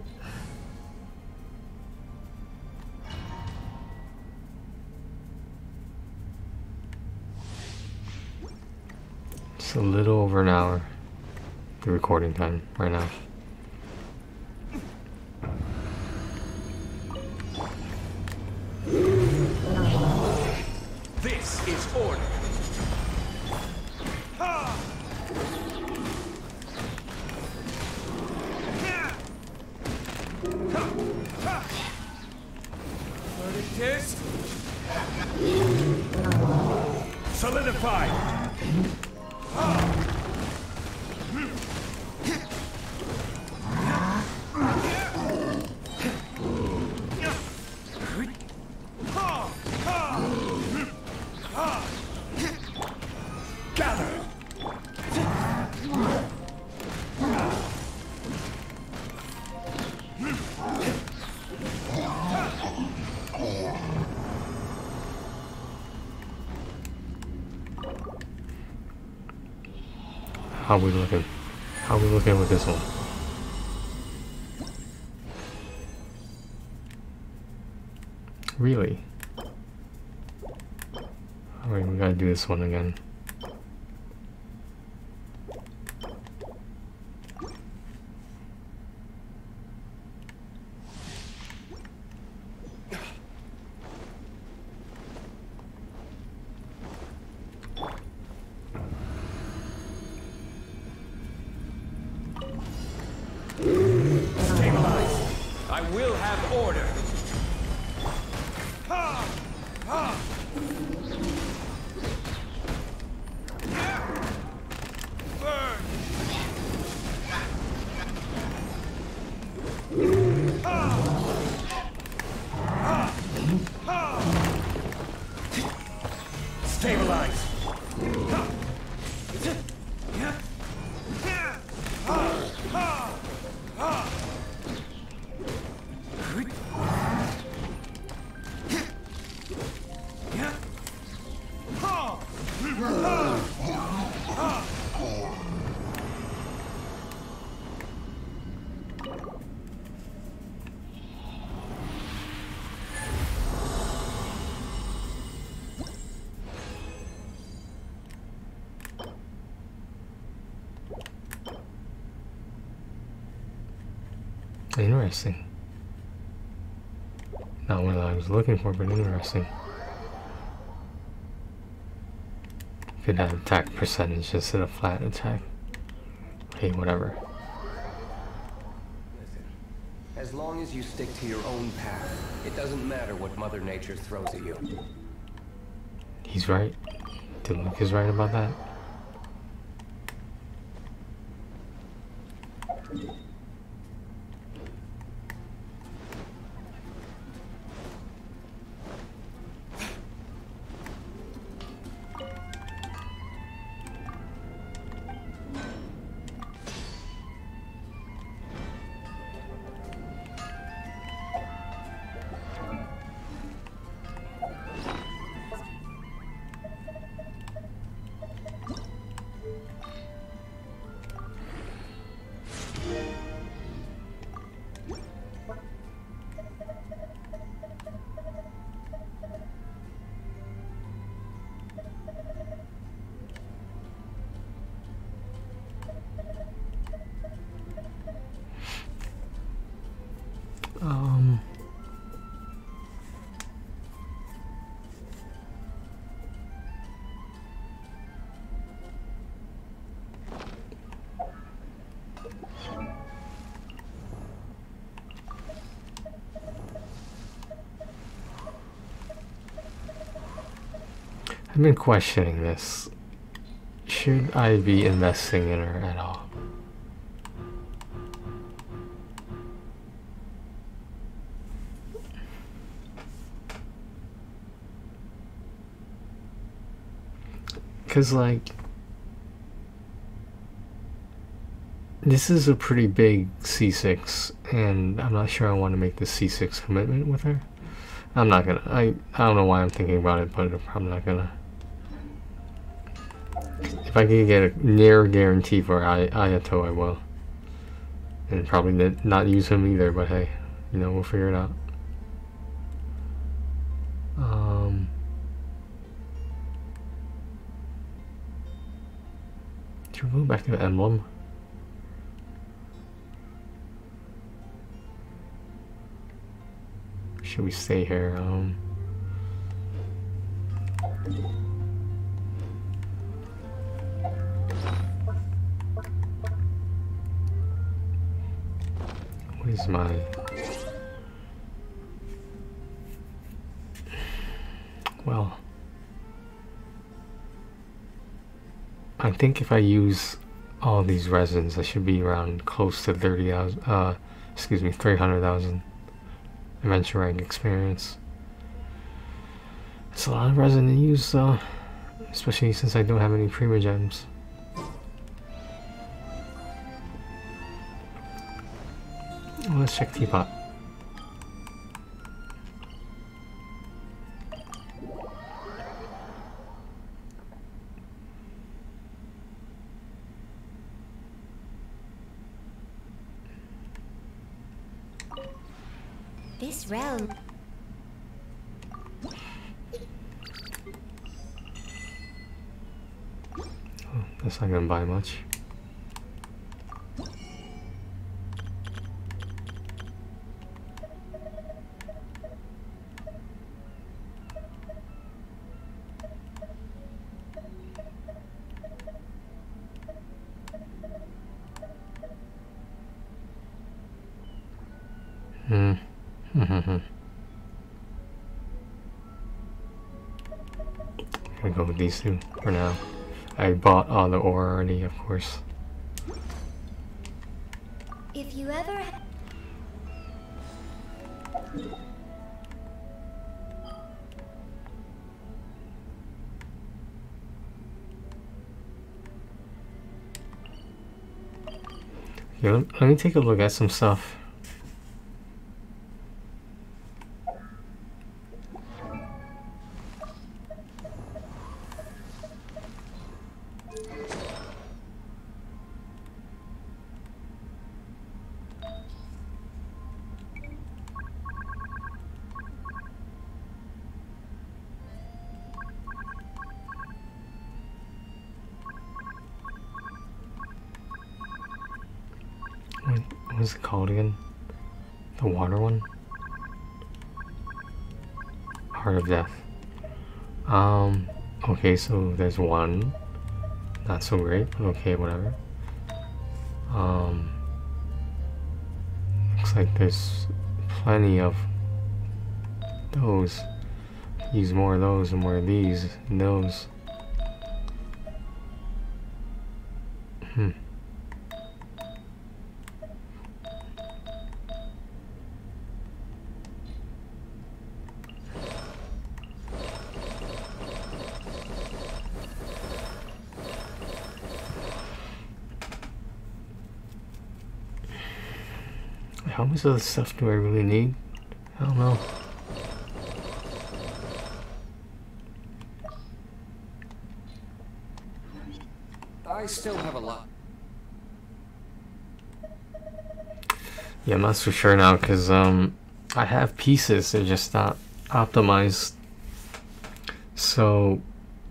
It's a little over an hour, the recording time right now. This is order. Solidified. How we looking? How we looking with this one? Really? Alright, we gotta do this one again. I will have order. Stabilize. Interesting. Not what I was looking for, but interesting. Could have attack percentage instead of flat attack. Hey, whatever. Listen, as long as you stick to your own path, it doesn't matter what Mother Nature throws at you. He's right. Luke is right about that. I've been questioning this. Should I be investing in her at all? Because, like, this is a pretty big C6, and I'm not sure I want to make the C6 commitment with her. I'm not gonna. I don't know why I'm thinking about it, but I'm not gonna. If I can get a near guarantee for Ayato, I will. And probably not use him either, but hey, you know, we'll figure it out. Should we go back to the emblem? Should we stay here? What is my... Well, I think if I use all these resins, I should be around close to 30,000, excuse me, 300,000 adventure rank experience. It's a lot of resin to use though, especially since I don't have any prima gems. Well, let's check Teapot. This realm. Oh, that's not gonna buy much. I'm gonna go with these two for now. I bought all the ore already, of course. If you ever... Okay, let me take a look at some stuff. What is it called again? The water one? Heart of Death. Okay, so there's one. Not so great, but okay, whatever. Looks like there's plenty of those. Use more of those and more of these and those. How much of this stuff do I really need? I don't know. I still have a lot. Yeah, I'm not so sure now because I have pieces, they're just not optimized. So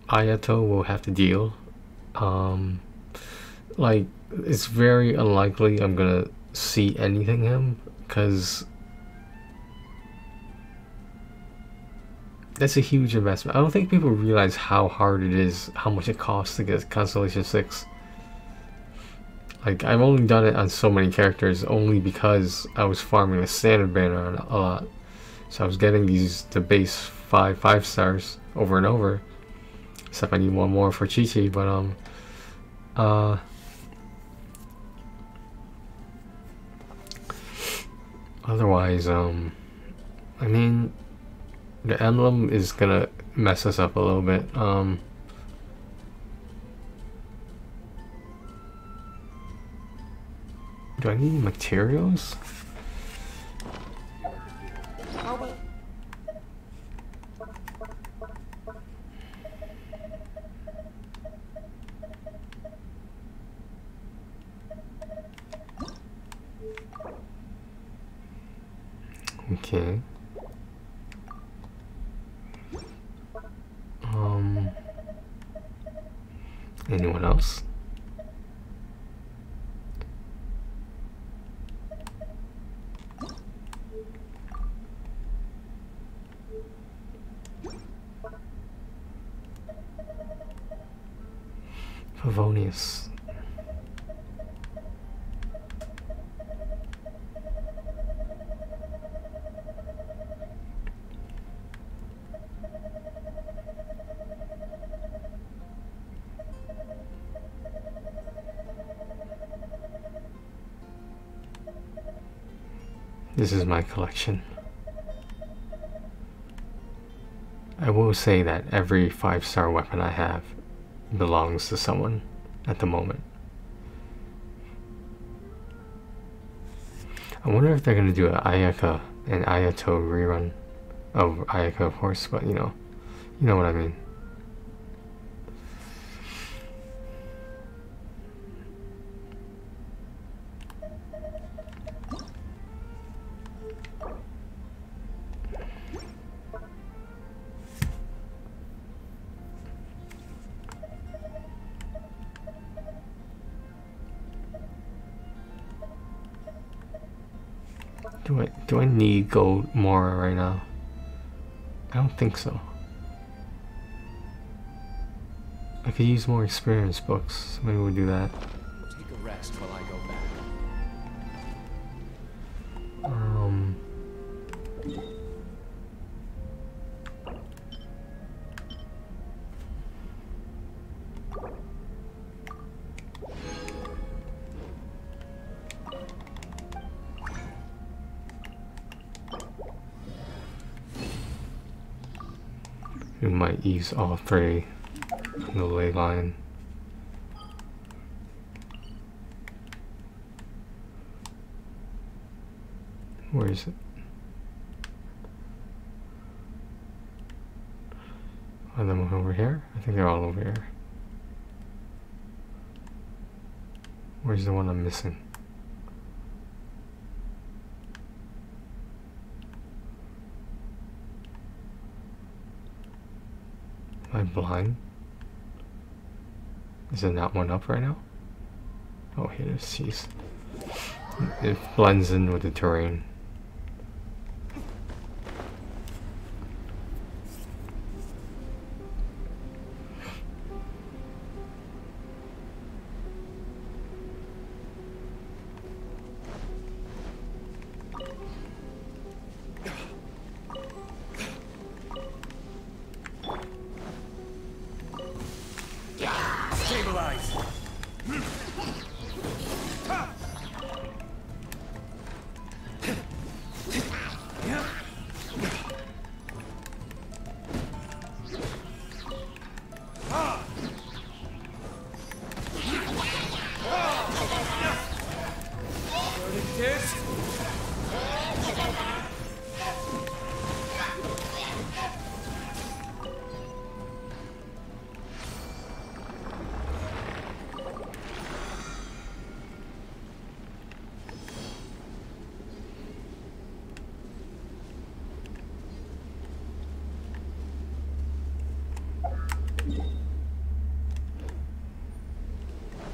Ayato will have to deal. Like, it's very unlikely I'm gonna see anything him, because that's a huge investment. I don't think people realize how hard it is, how much it costs to get Constellation 6. Like, I've only done it on so many characters only because I was farming a standard banner on a lot. So I was getting the base 5 stars over and over. Except I need one more for Chi-Chi, but otherwise, I mean, the emblem is gonna mess us up a little bit. Do I need materials? Okay. Anyone else? Favonius. This is my collection. I will say that every 5-star weapon I have belongs to someone at the moment. I wonder if they're gonna do an Ayaka and Ayato rerun of Ayaka, of course, but you know what I mean. Do I need gold more right now? I don't think so. I could use more experience books. Maybe we'll do that. Take a rest while I go back. We might use all 3 on the ley line. Where is it? Are them over here? I think they're all over here. Where's the one I'm missing? Am I blind? Is there not one up right now? Oh, here it is. Jeez. It blends in with the terrain.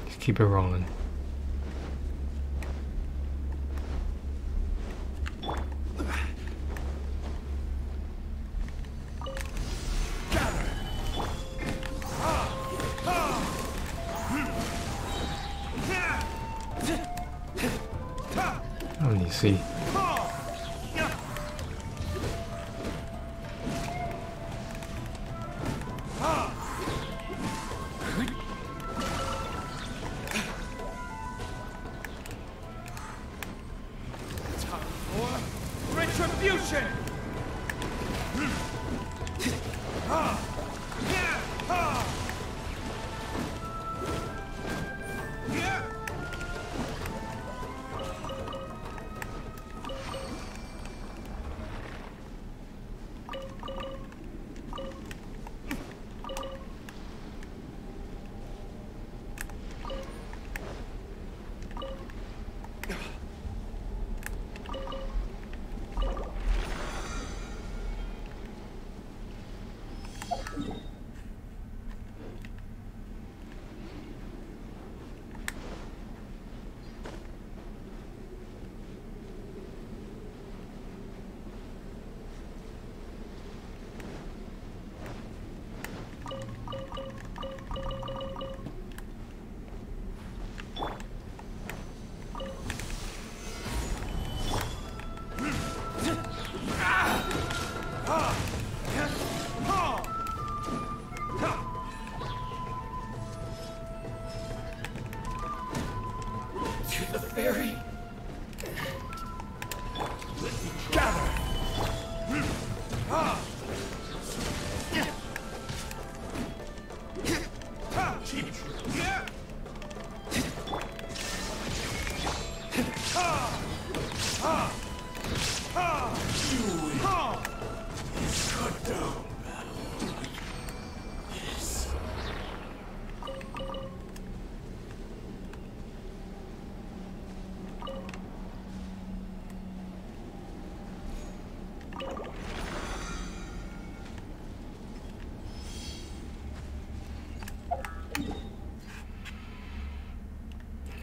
Just keep it rolling. Oh, you see. Retribution!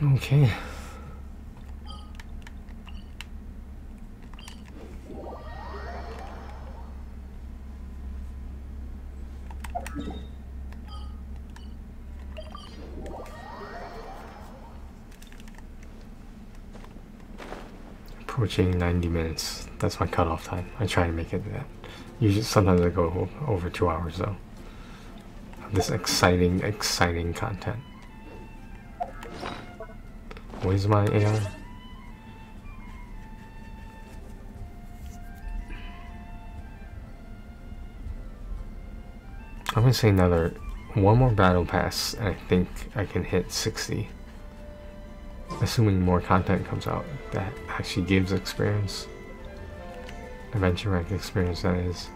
Okay. Approaching 90 minutes. That's my cutoff time. I try to make it to that. Usually, sometimes I go over 2 hours though. Of this exciting content. Where's my AR? I'm gonna say one more battle pass, and I think I can hit 60. Assuming more content comes out that actually gives experience. Adventure rank experience, that is.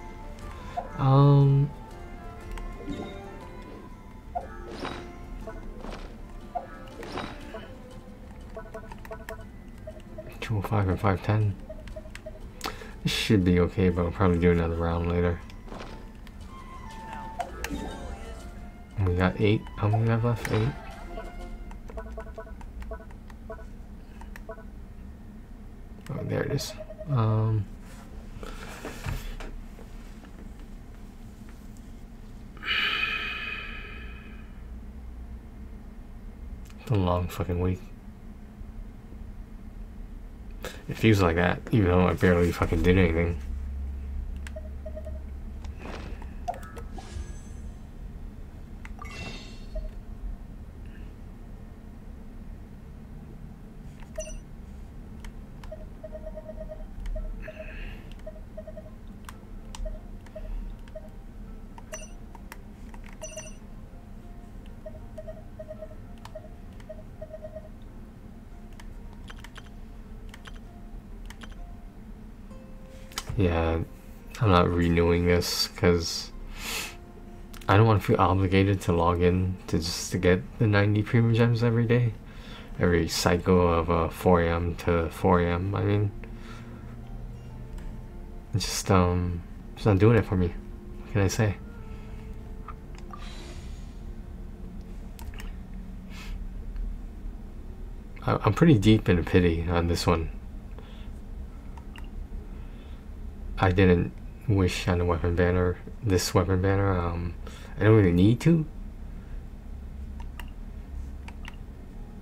205 and 510. This should be okay, but I'll probably do another round later. And we got 8. How many we have left? 8. Oh, there it is. It's a long fucking week. It feels like that, even though I barely fucking did anything. yeah, I'm not renewing this because I don't want to feel obligated to log in to get the 90 premium gems every day, every cycle of 4 a.m. to 4 a.m. I mean, it's just not doing it for me. What can I say? I'm pretty deep in pity on this one. I didn't wish on the weapon banner, this weapon banner. I don't really need to.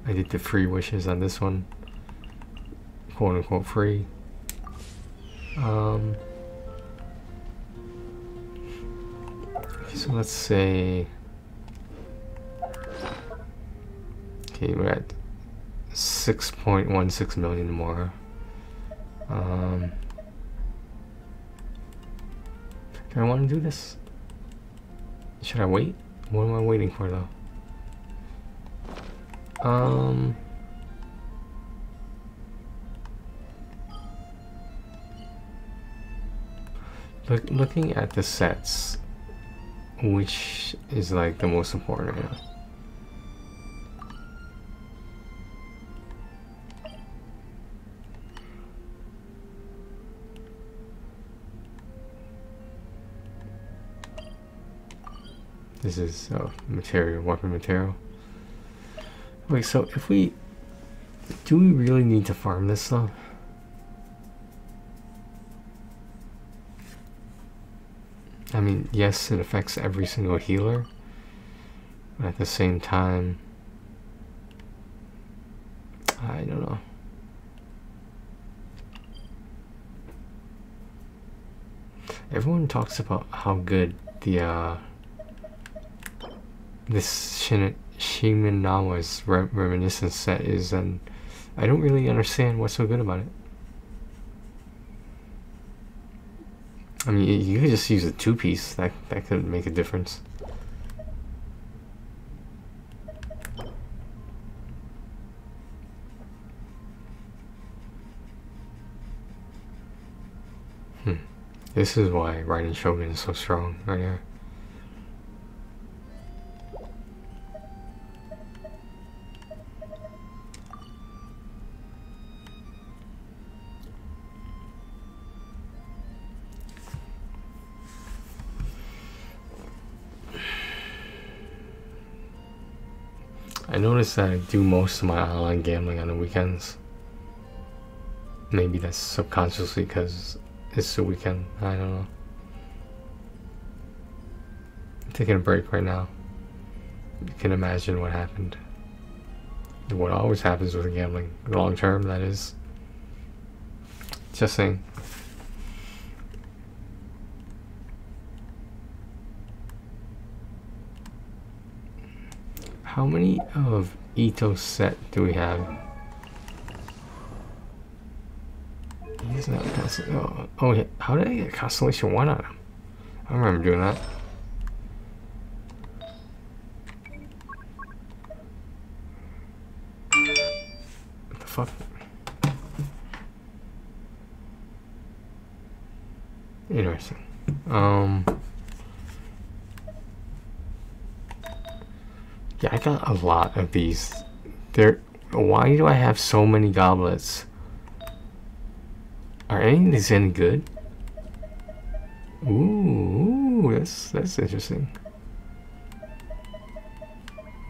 I did the free wishes on this one, quote unquote free. So let's say, okay, we're at 6.16 million more. Do I want to do this? Should I wait? What am I waiting for though? Looking at the sets, which is like the most important right now? This is material, weapon material. Wait, so if we do, we really need to farm this stuff? I mean, yes, it affects every single healer, but at the same time, I don't know. Everyone talks about how good the this Shimenawa's reminiscence set is, and I don't really understand what's so good about it. I mean, you could just use a two-piece. That could make a difference. This is why Raiden Shogun is so strong right here. I noticed that I do most of my online gambling on the weekends. Maybe that's subconsciously because it's the weekend. I don't know. I'm taking a break right now. You can imagine what happened. What always happens with gambling. Long term, that is. Just saying. How many of Ito's set do we have? He's not oh yeah. How did I get Constellation 1 on him? I remember doing that. What the fuck? Interesting. Yeah, I got a lot of these. Why do I have so many goblets? Are any of these any good? Ooh, that's interesting.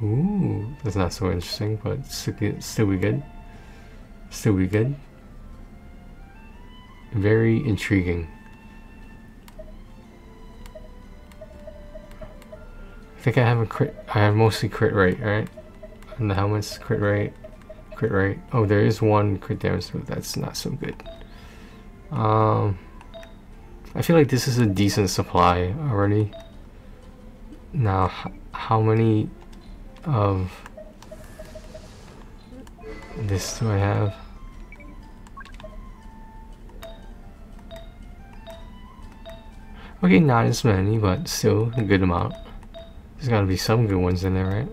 Ooh, that's not so interesting, but still be good. Still be good. Very intriguing. I think I have a crit. I have mostly crit rate, right? And the helmet's crit rate, crit rate. Oh, there is one crit damage, but that's not so good. I feel like this is a decent supply already. Now, how many of this do I have? Okay, not as many, but still a good amount. There's gotta be some good ones in there, right?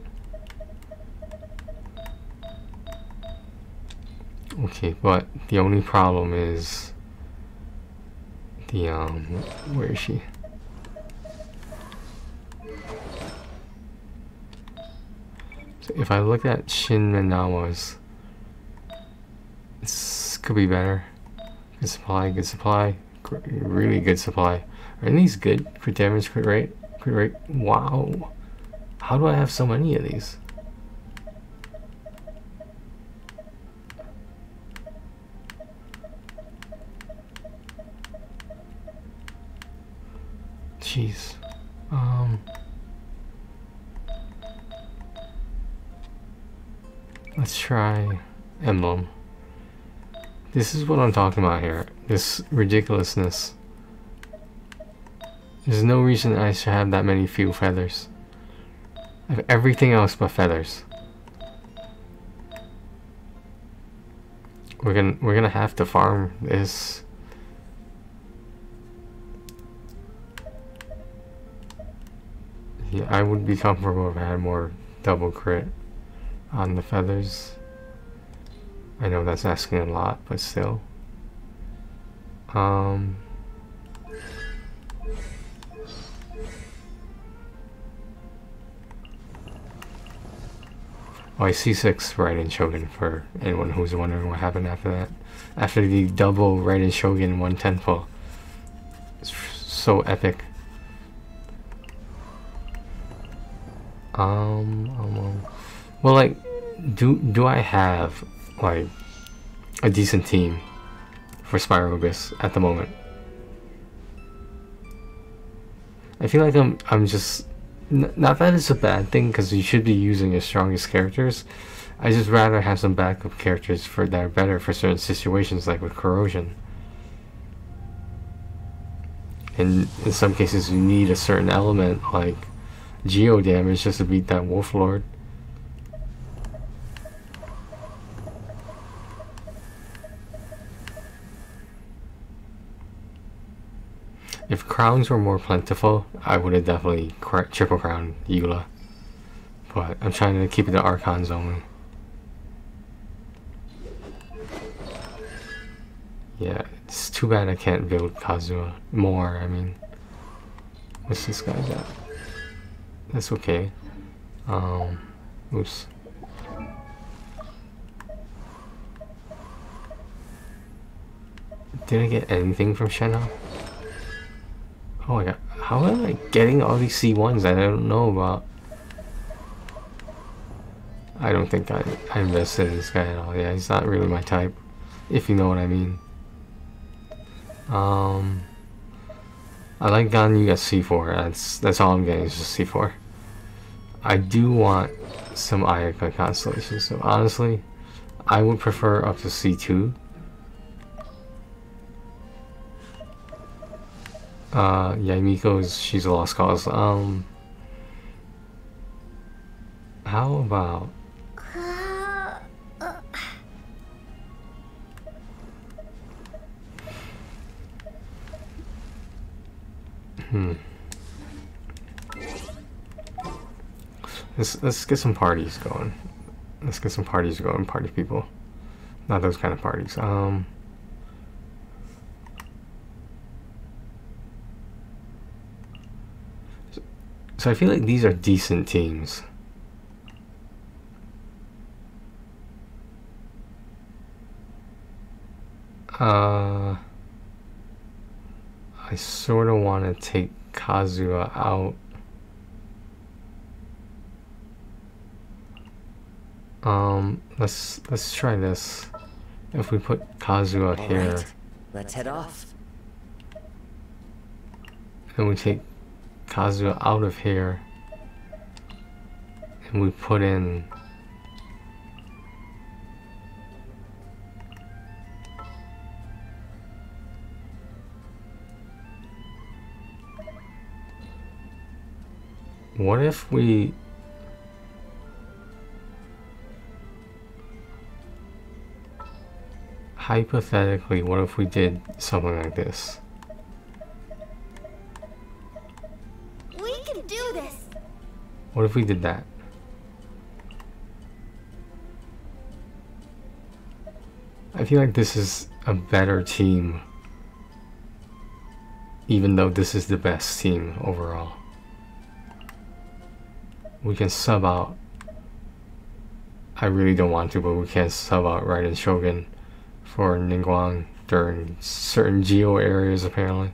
Okay, but the only problem is the where is she? So if I look at Shin Minawa's, this could be better. Good supply, really good supply. Are these good? Crit damage, crit rate. Wow. How do I have so many of these? Jeez. Let's try Emblem. This is what I'm talking about here. This ridiculousness. There's no reason I should have that many few feathers. I have everything else but feathers. We're gonna have to farm this. Yeah, I would be comfortable if I had more double crit on the feathers. I know that's asking a lot, but still. Oh, I see 6 Raiden Shogun for anyone who's wondering what happened after that. After the double Raiden Shogun 1/10 pull. It's so epic. Well, like, do I have like a decent team for Spyro Abyss at the moment? I feel like I'm just not that it's a bad thing, because you should be using your strongest characters. I just rather have some backup characters that are better for certain situations, like with Corrosion. And in some cases you need a certain element like Geo damage just to beat that Wolf Lord. If crowns were more plentiful, I would have definitely triple crowned Eula. But I'm trying to keep it to Archons only. Yeah, it's too bad I can't build Kazuha more. I mean, what's this guy got? That's okay. Oops. Did I get anything from Shenna? Oh my god, how am I getting all these C1s that I don't know about? I don't think I invested in this guy at all. Yeah, he's not really my type, if you know what I mean. I like Ganyu at C4. That's all I'm getting is just C4. I do want some Ayaka constellations, so honestly, I would prefer up to C2. Yeah, Miko's, she's a lost cause. How about let's get some parties going. Let's get some parties going, party people. Not those kind of parties. So I feel like these are decent teams. I sort of want to take Kazuha out. Let's try this. If we put Kazuha here, right. Let's head off. and we take Kazuha out of here, and we put in what if we hypothetically, what if we did something like this? We can do this. What if we did that? I feel like this is a better team even though this is the best team overall. We can sub out. I really don't want to, but we can sub out Raiden Shogun for Ningguang during certain geo areas apparently.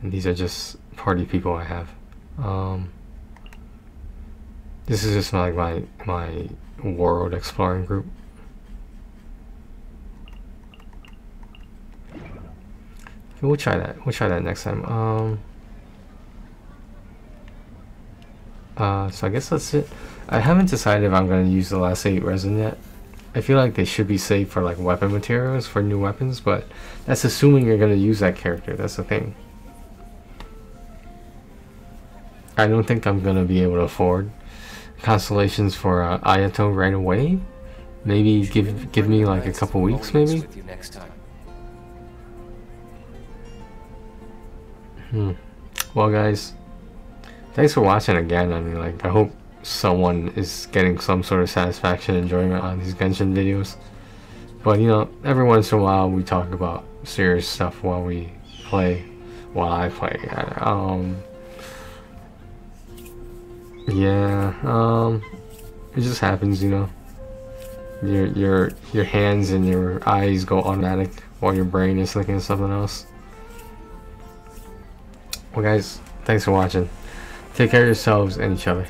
And these are just party people I have. This is just like my world exploring group. We'll try that. We'll try that next time. So I guess that's it. I haven't decided if I'm gonna use the last 8 resin yet. I feel like they should be saved for like weapon materials for new weapons, but that's assuming you're gonna use that character. That's the thing. I don't think I'm gonna be able to afford constellations for Ayato right away. Maybe give me like a couple weeks, maybe. Well, guys, thanks for watching again. I mean, like, I hope someone is getting some sort of satisfaction, enjoyment on these Genshin videos. But you know, every once in a while we talk about serious stuff while we play, while I play. Yeah, it just happens, you know. Your hands and your eyes go automatic while your brain is thinking of something else. Well, guys, thanks for watching. Take care of yourselves and each other.